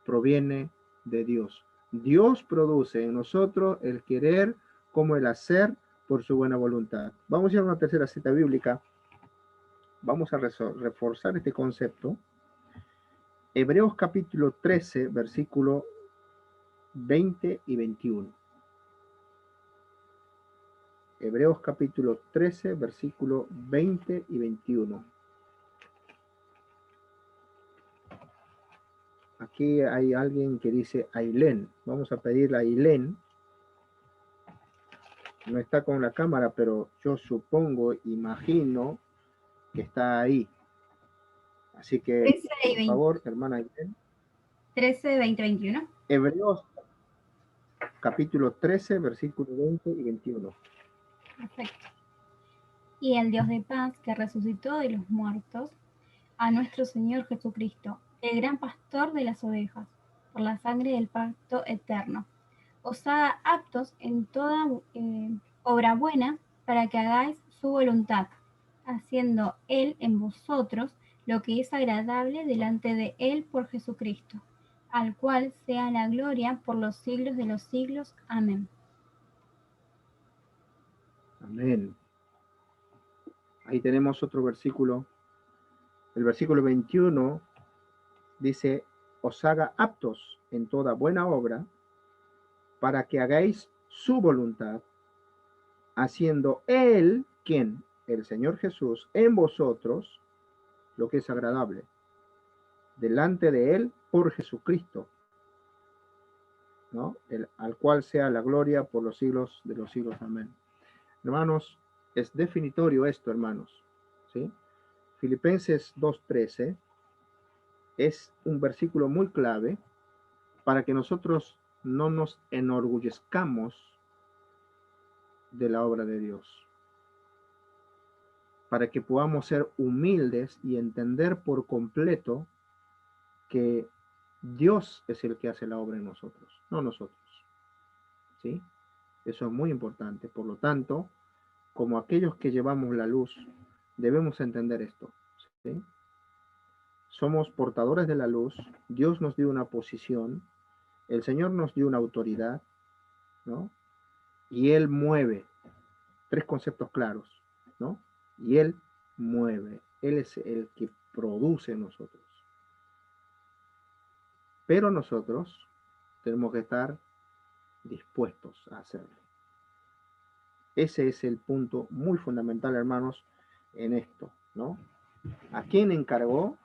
proviene de Dios. Dios produce en nosotros el querer como el hacer por su buena voluntad. Vamos a ir a una tercera cita bíblica. Vamos a reforzar este concepto. Hebreos capítulo 13, versículo 20 y 21. Hebreos capítulo 13, versículo 20 y 21. Aquí hay alguien que dice Ailén. Vamos a pedirle a Ailén. No está con la cámara, pero yo supongo, imagino que está ahí. Así que, por favor, hermana Ailén. 13, 20, 21. Hebreos capítulo 13, versículo 20 y 21. Perfecto. Y el Dios de paz, que resucitó de los muertos a nuestro Señor Jesucristo, el gran pastor de las ovejas, por la sangre del pacto eterno, os haga aptos en toda obra buena para que hagáis su voluntad, haciendo Él en vosotros lo que es agradable delante de Él por Jesucristo, al cual sea la gloria por los siglos de los siglos. Amén. Amén. Ahí tenemos otro versículo. El versículo 21 dice, os haga aptos en toda buena obra para que hagáis su voluntad, haciendo Él, ¿quién? El Señor Jesús, en vosotros lo que es agradable, delante de Él por Jesucristo, ¿no? Al cual sea la gloria por los siglos de los siglos. Amén. Hermanos, es definitorio esto, hermanos, ¿sí? Filipenses 2:13 es un versículo muy clave para que nosotros no nos enorgullezcamos de la obra de Dios, para que podamos ser humildes y entender por completo que Dios es el que hace la obra en nosotros, no nosotros, ¿sí? Eso es muy importante. Por lo tanto, como aquellos que llevamos la luz, debemos entender esto, ¿sí? Somos portadores de la luz, Dios nos dio una posición, el Señor nos dio una autoridad, ¿no? Y Él mueve, 3 conceptos claros, ¿no? Y Él mueve, Él es el que produce en nosotros. Pero nosotros tenemos que estar dispuestos a hacerlo. Ese es el punto muy fundamental, hermanos, en esto, ¿no? ¿A quién encargó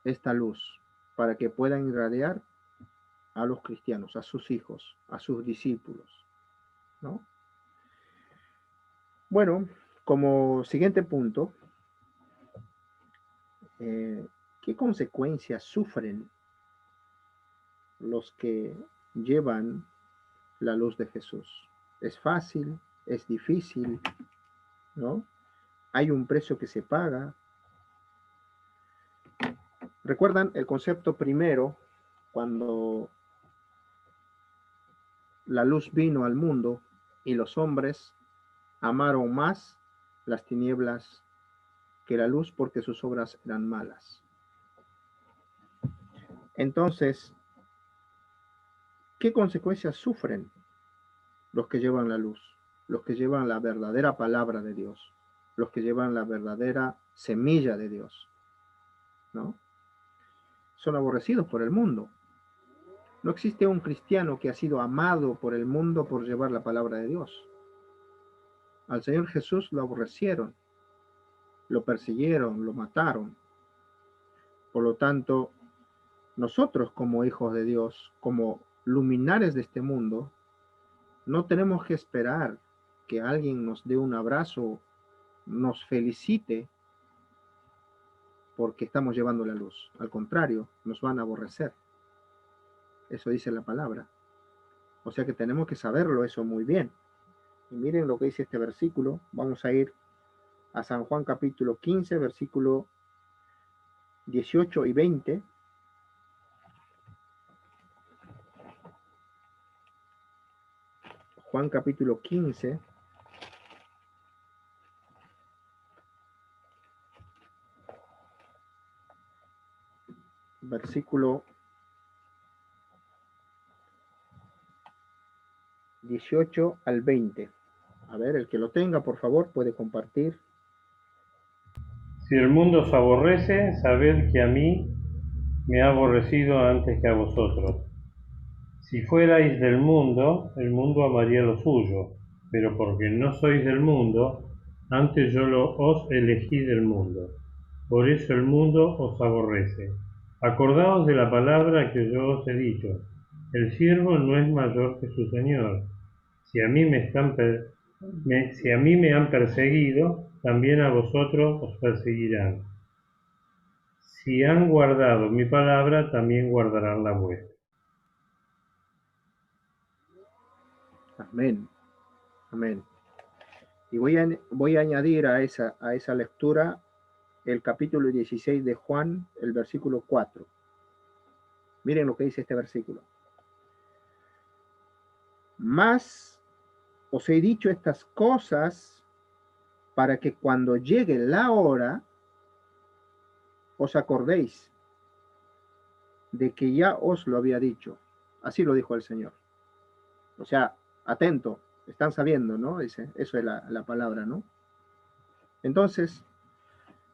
esta luz? Para que puedan irradiar a los cristianos, a sus hijos, a sus discípulos, ¿no? Bueno, como siguiente punto, ¿qué consecuencias sufren los que llevan la luz de Jesús? ¿Es fácil? ¿Es difícil? ¿No? ¿Hay un precio que se paga? ¿Recuerdan el concepto primero cuando la luz vino al mundo y los hombres amaron más las tinieblas que la luz porque sus obras eran malas? Entonces, ¿qué consecuencias sufren los que llevan la luz? Los que llevan la verdadera palabra de Dios, los que llevan la verdadera semilla de Dios, ¿no? Son aborrecidos por el mundo. No existe un cristiano que ha sido amado por el mundo por llevar la palabra de Dios. Al Señor Jesús lo aborrecieron, lo persiguieron, lo mataron. Por lo tanto, nosotros como hijos de Dios, como luminares de este mundo, no tenemos que esperar que alguien nos dé un abrazo, nos felicite porque estamos llevando la luz. Al contrario, nos van a aborrecer. Eso dice la palabra. O sea que tenemos que saberlo eso muy bien. Y miren lo que dice este versículo. Vamos a ir a San Juan capítulo 15, versículo 18 y 20. Juan capítulo 15. Versículo 18 al 20. A ver, el que lo tenga, por favor, puede compartir. Si el mundo os aborrece, sabed que a mí me ha aborrecido antes que a vosotros. Si fuerais del mundo, el mundo amaría lo suyo, pero porque no sois del mundo, antes yo os elegí del mundo. Por eso el mundo os aborrece. Acordaos de la palabra que yo os he dicho. El siervo no es mayor que su señor. Si a mí me han perseguido, también a vosotros os perseguirán. Si han guardado mi palabra, también guardarán la vuestra. Amén. Amén. Y voy a añadir a esa lectura el capítulo 16 de Juan, el versículo 4. Miren lo que dice este versículo. Mas os he dicho estas cosas para que cuando llegue la hora os acordéis de que ya os lo había dicho. Así lo dijo el Señor. O sea, atento, están sabiendo, ¿no? Dice, eso es la palabra, ¿no? Entonces,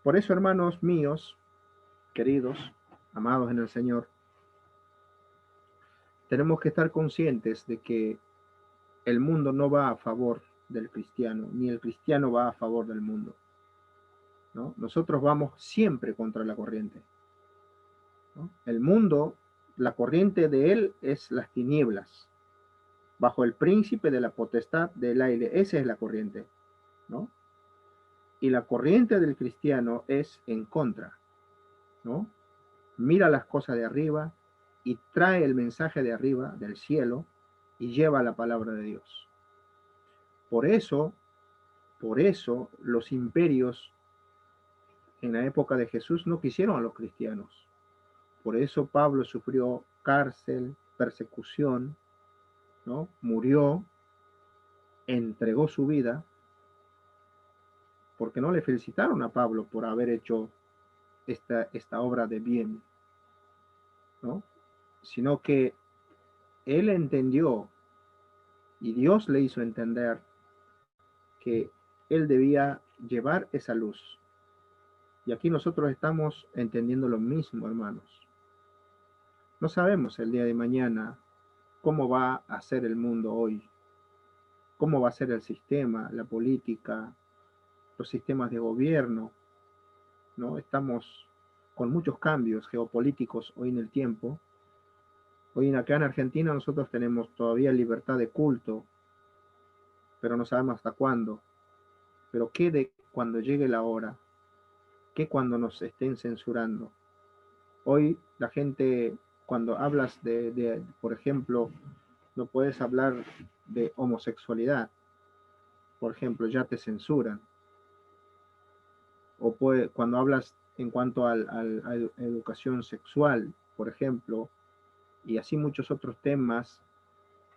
por eso, hermanos míos, queridos, amados en el Señor, tenemos que estar conscientes de que el mundo no va a favor del cristiano, ni el cristiano va a favor del mundo, ¿no? Nosotros vamos siempre contra la corriente, ¿no? El mundo, la corriente de él es las tinieblas, bajo el príncipe de la potestad del aire. Esa es la corriente, ¿no? Y la corriente del cristiano es en contra, ¿no? Mira las cosas de arriba y trae el mensaje de arriba, del cielo, y lleva la palabra de Dios. Por eso los imperios en la época de Jesús no quisieron a los cristianos. Por eso Pablo sufrió cárcel, persecución, ¿no? Murió, entregó su vida, porque no le felicitaron a Pablo por haber hecho esta obra de bien, ¿no? Sino que él entendió y Dios le hizo entender que él debía llevar esa luz. Y aquí nosotros estamos entendiendo lo mismo, hermanos. No sabemos el día de mañana cómo va a ser el mundo hoy, cómo va a ser el sistema, la política, los sistemas de gobierno, ¿no? Estamos con muchos cambios geopolíticos hoy en el tiempo. Hoy acá en Argentina nosotros tenemos todavía libertad de culto, pero no sabemos hasta cuándo. Pero ¿qué de cuando llegue la hora? ¿Qué cuando nos estén censurando? Hoy la gente, cuando hablas por ejemplo, no puedes hablar de homosexualidad, por ejemplo, ya te censuran. O cuando hablas en cuanto a educación sexual, por ejemplo, y así muchos otros temas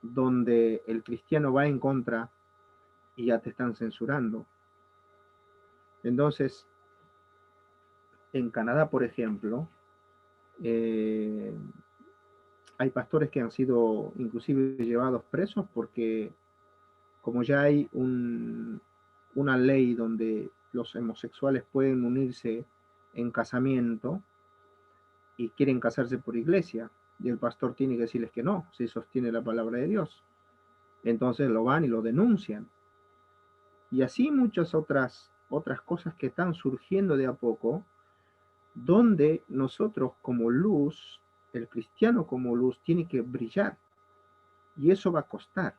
donde el cristiano va en contra y ya te están censurando. Entonces, en Canadá, por ejemplo, hay pastores que han sido inclusive llevados presos porque como ya hay una ley donde los homosexuales pueden unirse en casamiento y quieren casarse por iglesia, y el pastor tiene que decirles que no, si sostiene la palabra de Dios. Entonces lo van y lo denuncian. Y así muchas otras cosas que están surgiendo de a poco, donde nosotros como luz, el cristiano como luz, tiene que brillar. Y eso va a costar.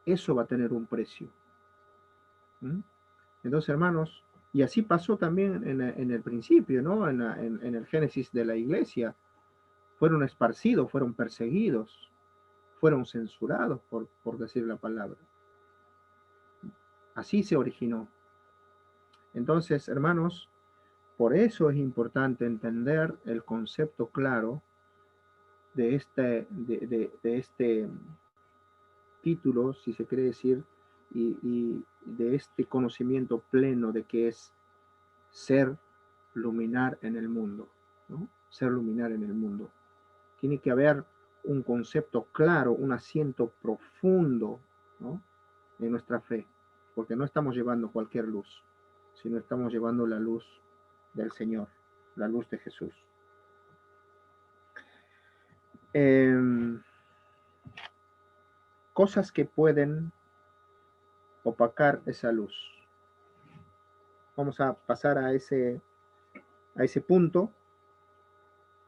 Eso va a tener un precio. ¿Mm? Entonces, hermanos, y así pasó también en el principio, ¿no? En el génesis de la iglesia. Fueron esparcidos, fueron perseguidos, fueron censurados, por decir la palabra. Así se originó. Entonces, hermanos, por eso es importante entender el concepto claro de este título, si se quiere decir, y de este conocimiento pleno de que es ser luminar en el mundo, ¿no? Ser luminar en el mundo. Tiene que haber un concepto claro, un asiento profundo, ¿no? En nuestra fe, porque no estamos llevando cualquier luz, sino estamos llevando la luz del Señor, la luz de Jesús. Cosas que pueden opacar esa luz. Vamos a pasar a ese punto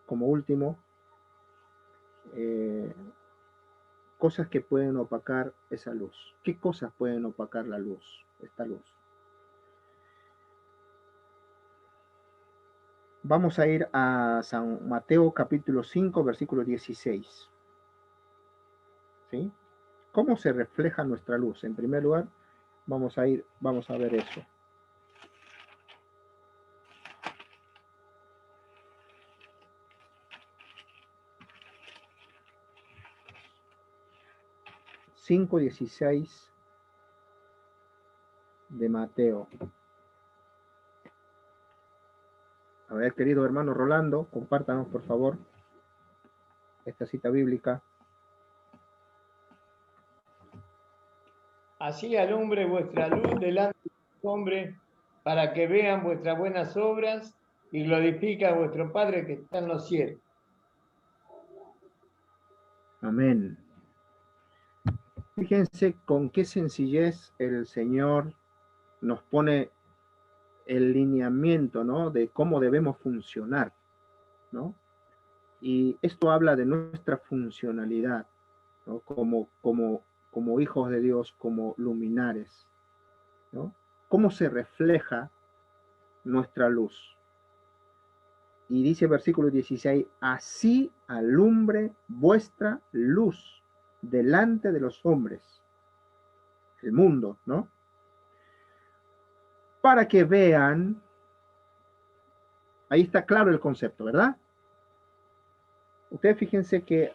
como último. Cosas que pueden opacar esa luz. ¿Qué cosas pueden opacar la luz, esta luz? Vamos a ir a San Mateo capítulo 5, versículo 16. ¿Sí? ¿Cómo se refleja nuestra luz? En primer lugar, vamos a ver eso. Cinco 16 de Mateo. A ver, querido hermano Rolando, compártanos por favor esta cita bíblica. Así alumbre vuestra luz delante de los hombres, para que vean vuestras buenas obras y glorifique a vuestro Padre que está en los cielos. Amén. Fíjense con qué sencillez el Señor nos pone el lineamiento, ¿no? De cómo debemos funcionar, ¿no? Y esto habla de nuestra funcionalidad, ¿no? Como hijos de Dios, como luminares, ¿no? ¿Cómo se refleja nuestra luz? Y dice el versículo 16, así alumbre vuestra luz delante de los hombres, el mundo, ¿no? Para que vean, ahí está claro el concepto, ¿verdad? Ustedes fíjense que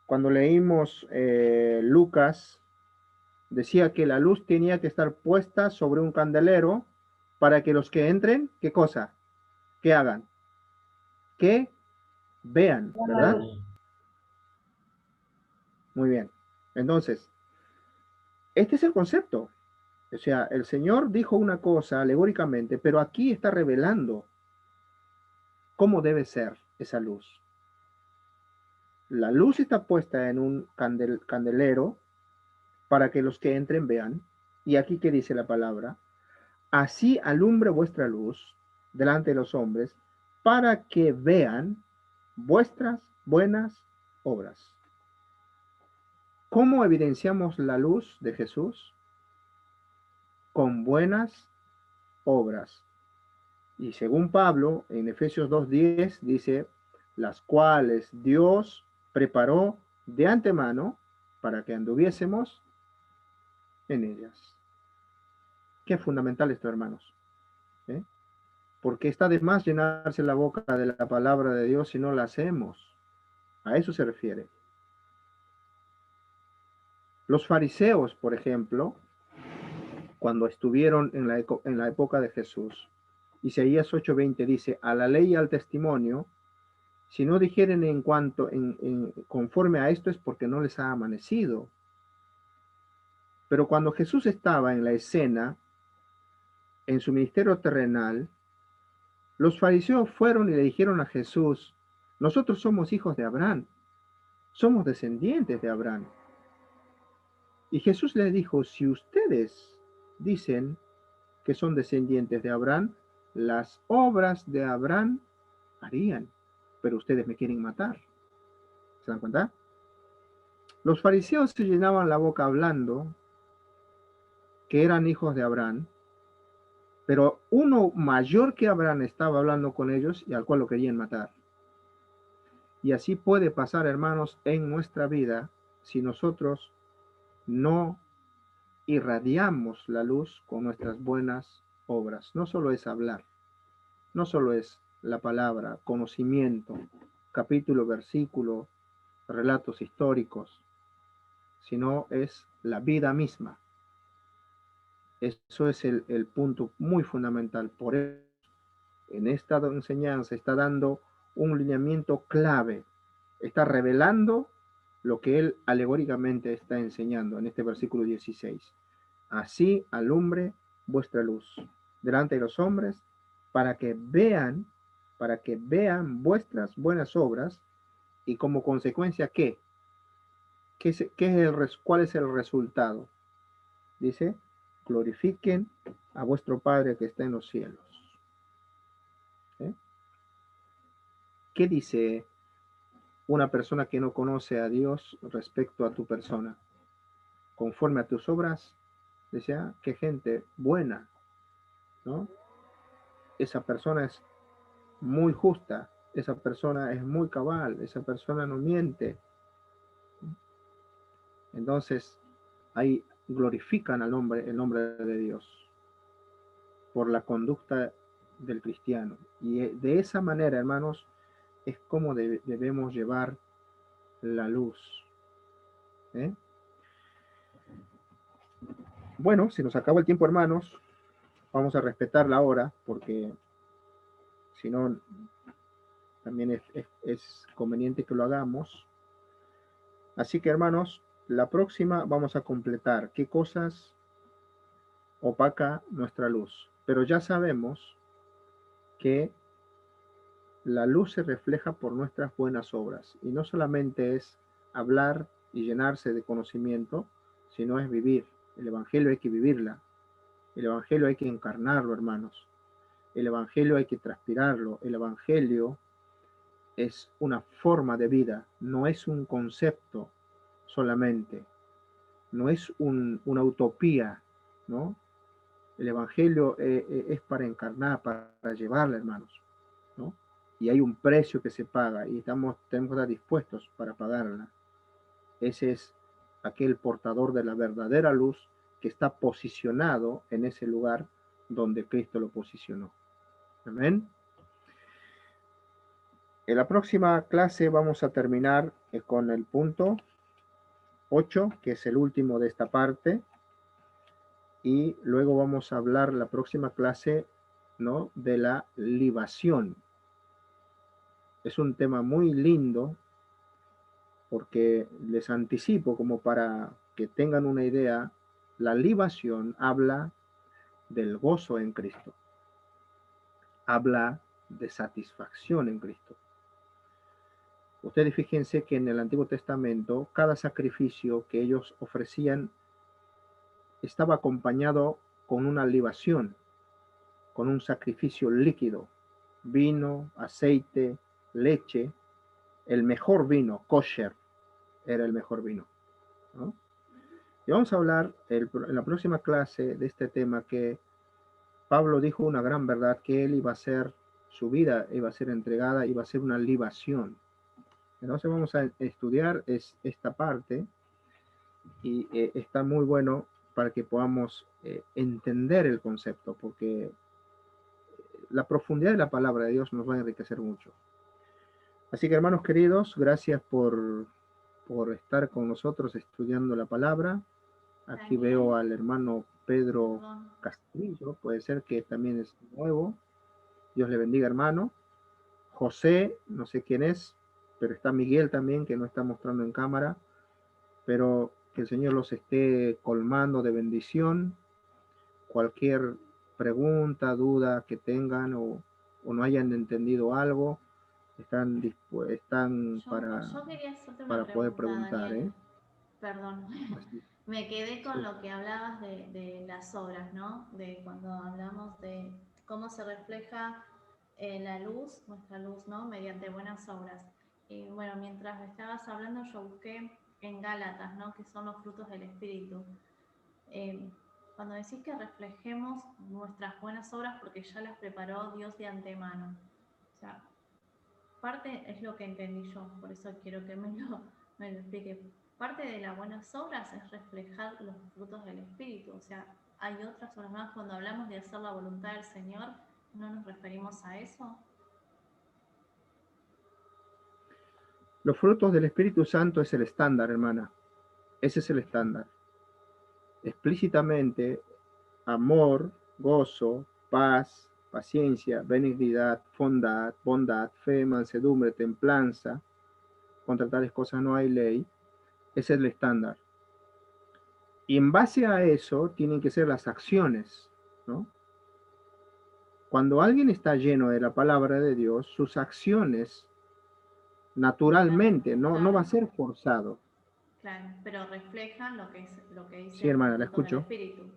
cuando leímos Lucas, decía que la luz tenía que estar puesta sobre un candelero para que los que entren, ¿qué cosa? ¿Qué hagan? Que vean, ¿verdad? Muy bien. Entonces, este es el concepto. O sea, el Señor dijo una cosa alegóricamente, pero aquí está revelando cómo debe ser esa luz. La luz está puesta en un candelero para que los que entren vean. Y aquí que dice la palabra, así alumbre vuestra luz delante de los hombres para que vean vuestras buenas obras. ¿Cómo evidenciamos la luz de Jesús? Con buenas obras. Y según Pablo, en Efesios 2:10 dice, las cuales Dios preparó de antemano para que anduviésemos en ellas. Qué fundamental esto, hermanos. ¿Eh? Porque está de más llenarse la boca de la palabra de Dios si no la hacemos. A eso se refiere. Los fariseos, por ejemplo, cuando estuvieron en la época de Jesús, Isaías 8:20 dice, a la ley y al testimonio, si no dijeren conforme a esto es porque no les ha amanecido. Pero cuando Jesús estaba en la escena, en su ministerio terrenal, los fariseos fueron y le dijeron a Jesús, nosotros somos hijos de Abraham, somos descendientes de Abraham. Y Jesús les dijo, si ustedes dicen que son descendientes de Abraham, las obras de Abraham harían, pero ustedes me quieren matar. ¿Se dan cuenta? Los fariseos se llenaban la boca hablando que eran hijos de Abraham, pero uno mayor que Abraham estaba hablando con ellos y al cual lo querían matar. Y así puede pasar, hermanos, en nuestra vida si nosotros no irradiamos la luz con nuestras buenas obras. No solo es hablar, no solo es la palabra, conocimiento, capítulo, versículo, relatos históricos, sino es la vida misma. Eso es el punto muy fundamental. Por eso, en esta enseñanza está dando un lineamiento clave. Está revelando lo que él alegóricamente está enseñando en este versículo 16. Así alumbre vuestra luz delante de los hombres para que vean vuestras buenas obras y como consecuencia, ¿qué? ¿Cuál es el resultado? Dice, glorifiquen a vuestro Padre que está en los cielos. ¿Eh? ¿Qué dice una persona que no conoce a Dios respecto a tu persona? Conforme a tus obras, decía, qué gente buena, ¿no? Esa persona es muy justa, esa persona es muy cabal, esa persona no miente. Entonces, ahí glorifican el nombre de Dios por la conducta del cristiano. Y de esa manera, hermanos, es como debemos llevar la luz. ¿Eh? Bueno, se nos acaba el tiempo, hermanos. Vamos a respetar la hora, porque si no, también es conveniente que lo hagamos. Así que, hermanos, la próxima vamos a completar qué cosas opaca nuestra luz. Pero ya sabemos que la luz se refleja por nuestras buenas obras. Y no solamente es hablar y llenarse de conocimiento, sino es vivir. El Evangelio hay que vivirla. El Evangelio hay que encarnarlo, hermanos. El Evangelio hay que transpirarlo. El Evangelio es una forma de vida, no es un concepto solamente, no es una utopía, ¿no? El Evangelio es para encarnar, para llevarla, hermanos, ¿no? Y hay un precio que se paga y tenemos que estar dispuestos para pagarla. Ese es aquel portador de la verdadera luz que está posicionado en ese lugar donde Cristo lo posicionó. Amén. En la próxima clase vamos a terminar con el punto 8, que es el último de esta parte, y luego vamos a hablar la próxima clase, ¿no?, de la libación. Es un tema muy lindo porque les anticipo, como para que tengan una idea, la libación habla del gozo en Cristo, habla de satisfacción en Cristo. Ustedes fíjense que en el Antiguo Testamento cada sacrificio que ellos ofrecían estaba acompañado con una libación, con un sacrificio líquido, vino, aceite, leche, el mejor vino, kosher, era el mejor vino, ¿no? Y vamos a hablar en la próxima clase de este tema, que Pablo dijo una gran verdad, que él iba a ser, su vida iba a ser entregada, iba a ser una libación. Entonces vamos a estudiar esta parte y está muy bueno para que podamos entender el concepto, porque la profundidad de la palabra de Dios nos va a enriquecer mucho. Así que, hermanos queridos, gracias por estar con nosotros estudiando la palabra. Aquí veo al hermano Pedro Castillo, puede ser que también es nuevo. Dios le bendiga, hermano. José, no sé quién es, pero está Miguel también, que no está mostrando en cámara, pero que el Señor los esté colmando de bendición. Cualquier pregunta, duda que tengan o no hayan entendido algo, están para poder preguntar, Daniel. Perdón, Así. me quedé con Sí. lo que hablabas de las obras, ¿no? De cuando hablamos de cómo se refleja la luz, nuestra luz, ¿no? Mediante buenas obras. Y bueno, mientras estabas hablando, yo busqué en Gálatas, ¿no? Que son los frutos del Espíritu. Cuando decís que reflejemos nuestras buenas obras porque ya las preparó Dios de antemano. O sea, parte es lo que entendí yo, por eso quiero que me lo explique. Parte de las buenas obras es reflejar los frutos del Espíritu. O sea, hay otras obras más. Cuando hablamos de hacer la voluntad del Señor, ¿no nos referimos a eso? Los frutos del Espíritu Santo es el estándar, hermana. Ese es el estándar. Explícitamente, amor, gozo, paz, paciencia, benignidad, bondad, fe, mansedumbre, templanza. Contra tales cosas no hay ley. Ese es el estándar. Y en base a eso tienen que ser las acciones, ¿no? Cuando alguien está lleno de la palabra de Dios, sus acciones naturalmente no va a ser forzado. Claro, pero reflejan lo que dice Sí, hermana, la el fruto del escucho. Espíritu.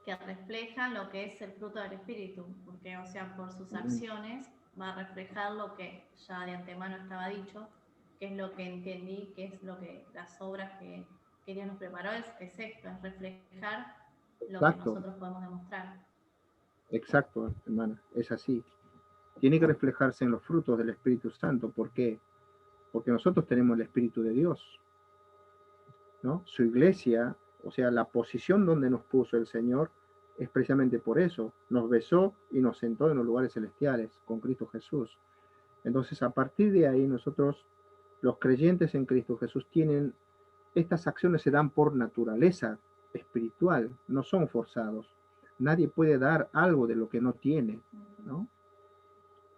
Que reflejan lo que es el fruto del Espíritu, porque, o sea, por sus acciones va a reflejar lo que ya de antemano estaba dicho, que es lo que entendí, que es lo que las obras que Dios nos preparó, es esto, es reflejar lo que nosotros podemos demostrar. Exacto, hermana, es así. Tiene que reflejarse en los frutos del Espíritu Santo. ¿Por qué? Porque nosotros tenemos el Espíritu de Dios, ¿no? Su iglesia, o sea, la posición donde nos puso el Señor es precisamente por eso. Nos besó y nos sentó en los lugares celestiales con Cristo Jesús. Entonces, a partir de ahí, nosotros, los creyentes en Cristo Jesús, tienen estas acciones, se dan por naturaleza espiritual, no son forzados. Nadie puede dar algo de lo que no tiene, ¿no?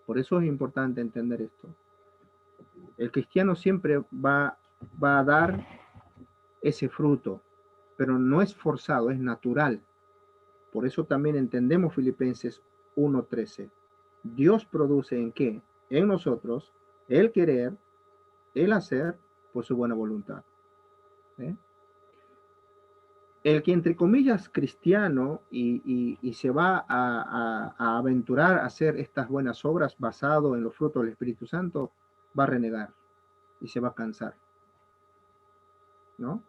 Por eso es importante entender esto. El cristiano siempre va a dar ese fruto, pero no es forzado, es natural. Por eso también entendemos Filipenses 1:13. Dios produce ¿en qué? En nosotros el querer, el hacer por su buena voluntad. ¿Eh? El que entre comillas cristiano y se va a aventurar a hacer estas buenas obras basado en los frutos del Espíritu Santo, va a renegar y se va a cansar. ¿No?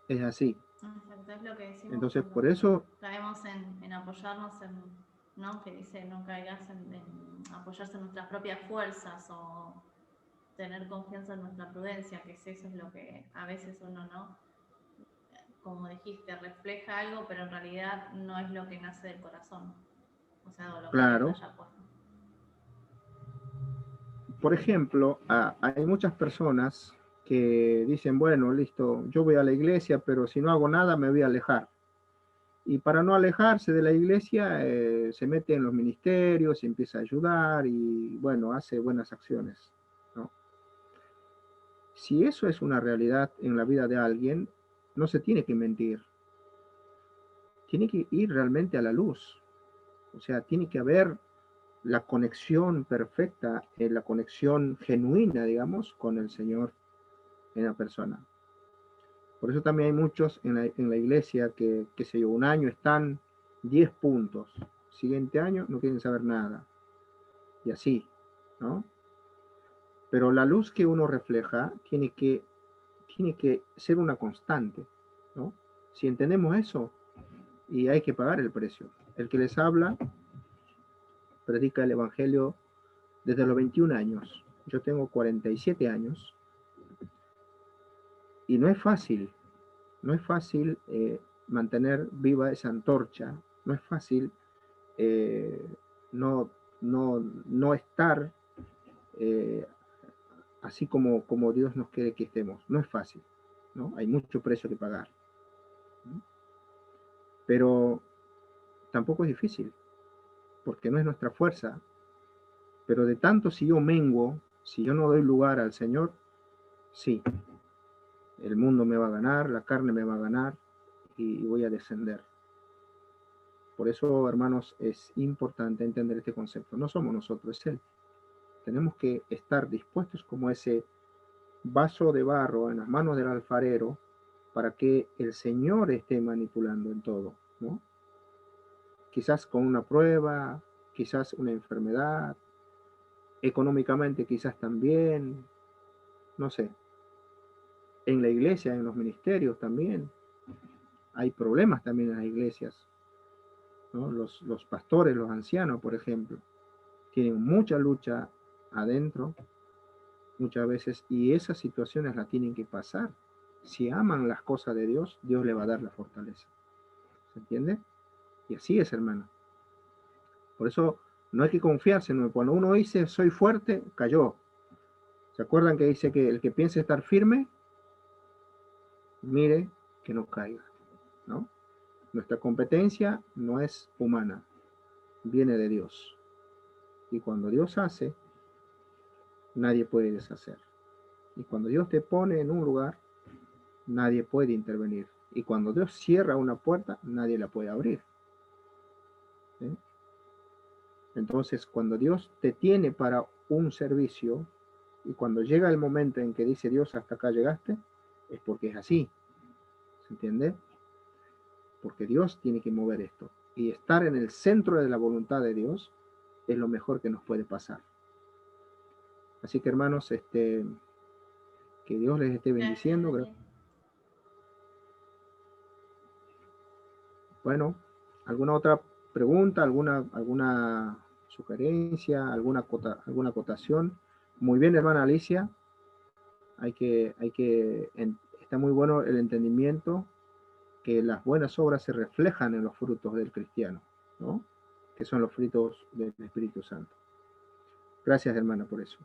Es así. Exacto, es lo que decimos. Entonces, por eso caemos en apoyarnos en, ¿no? Que dice, no caigas en apoyarse en nuestras propias fuerzas o tener confianza en nuestra prudencia, que eso es lo que a veces uno, ¿no? Como dijiste, refleja algo, pero en realidad no es lo que nace del corazón. O sea, o lo que claro. Dios haya puesto. Por ejemplo, hay muchas personas que dicen, bueno, listo, yo voy a la iglesia, pero si no hago nada me voy a alejar. Y para no alejarse de la iglesia, se mete en los ministerios, empieza a ayudar y, bueno, hace buenas acciones, ¿no? Si eso es una realidad en la vida de alguien, no se tiene que mentir. Tiene que ir realmente a la luz. O sea, tiene que haber la conexión perfecta, la conexión genuina, digamos, con el Señor en la persona. Por eso también hay muchos en la iglesia que, qué sé yo, un año están 10 puntos, siguiente año no quieren saber nada. Y así, ¿no? Pero la luz que uno refleja tiene que ser una constante, ¿no? Si entendemos eso, y hay que pagar el precio. El que les habla predica el Evangelio desde los 21 años. Yo tengo 47 años. Y no es fácil mantener viva esa antorcha, no es fácil no estar así como Dios nos quiere que estemos, no es fácil, ¿no? Hay mucho precio que pagar, ¿no? Pero tampoco es difícil, porque no es nuestra fuerza, pero de tanto si yo menguo, si yo no doy lugar al Señor, sí, el mundo me va a ganar, la carne me va a ganar, y voy a descender. Por eso, hermanos, es importante entender este concepto. No somos nosotros, es Él. Tenemos que estar dispuestos como ese vaso de barro en las manos del alfarero para que el Señor esté manipulando en todo, ¿no? Quizás con una prueba, quizás una enfermedad, económicamente quizás también, no sé. En la iglesia, en los ministerios también. Hay problemas también en las iglesias, ¿no? Los pastores, los ancianos, por ejemplo, tienen mucha lucha adentro, muchas veces, y esas situaciones las tienen que pasar. Si aman las cosas de Dios, Dios le va a dar la fortaleza. ¿Se entiende? Y así es, hermano. Por eso no hay que confiarse, ¿no? Cuando uno dice soy fuerte, cayó. ¿Se acuerdan que dice que el que piense estar firme, mire que no caiga, ¿no? Nuestra competencia no es humana, viene de Dios. Y cuando Dios hace, nadie puede deshacer. Y cuando Dios te pone en un lugar, nadie puede intervenir. Y cuando Dios cierra una puerta, nadie la puede abrir. ¿Sí? Entonces, cuando Dios te tiene para un servicio, y cuando llega el momento en que dice Dios, hasta acá llegaste, es porque es así. ¿Se entiende? Porque Dios tiene que mover esto. Y estar en el centro de la voluntad de Dios es lo mejor que nos puede pasar. Así que, hermanos, que Dios les esté bendiciendo. Bueno, ¿alguna otra pregunta, alguna sugerencia, alguna acotación? Muy bien, hermana Alicia. Está muy bueno el entendimiento que las buenas obras se reflejan en los frutos del cristiano, ¿no? Que son los frutos del Espíritu Santo. Gracias, hermana, por eso.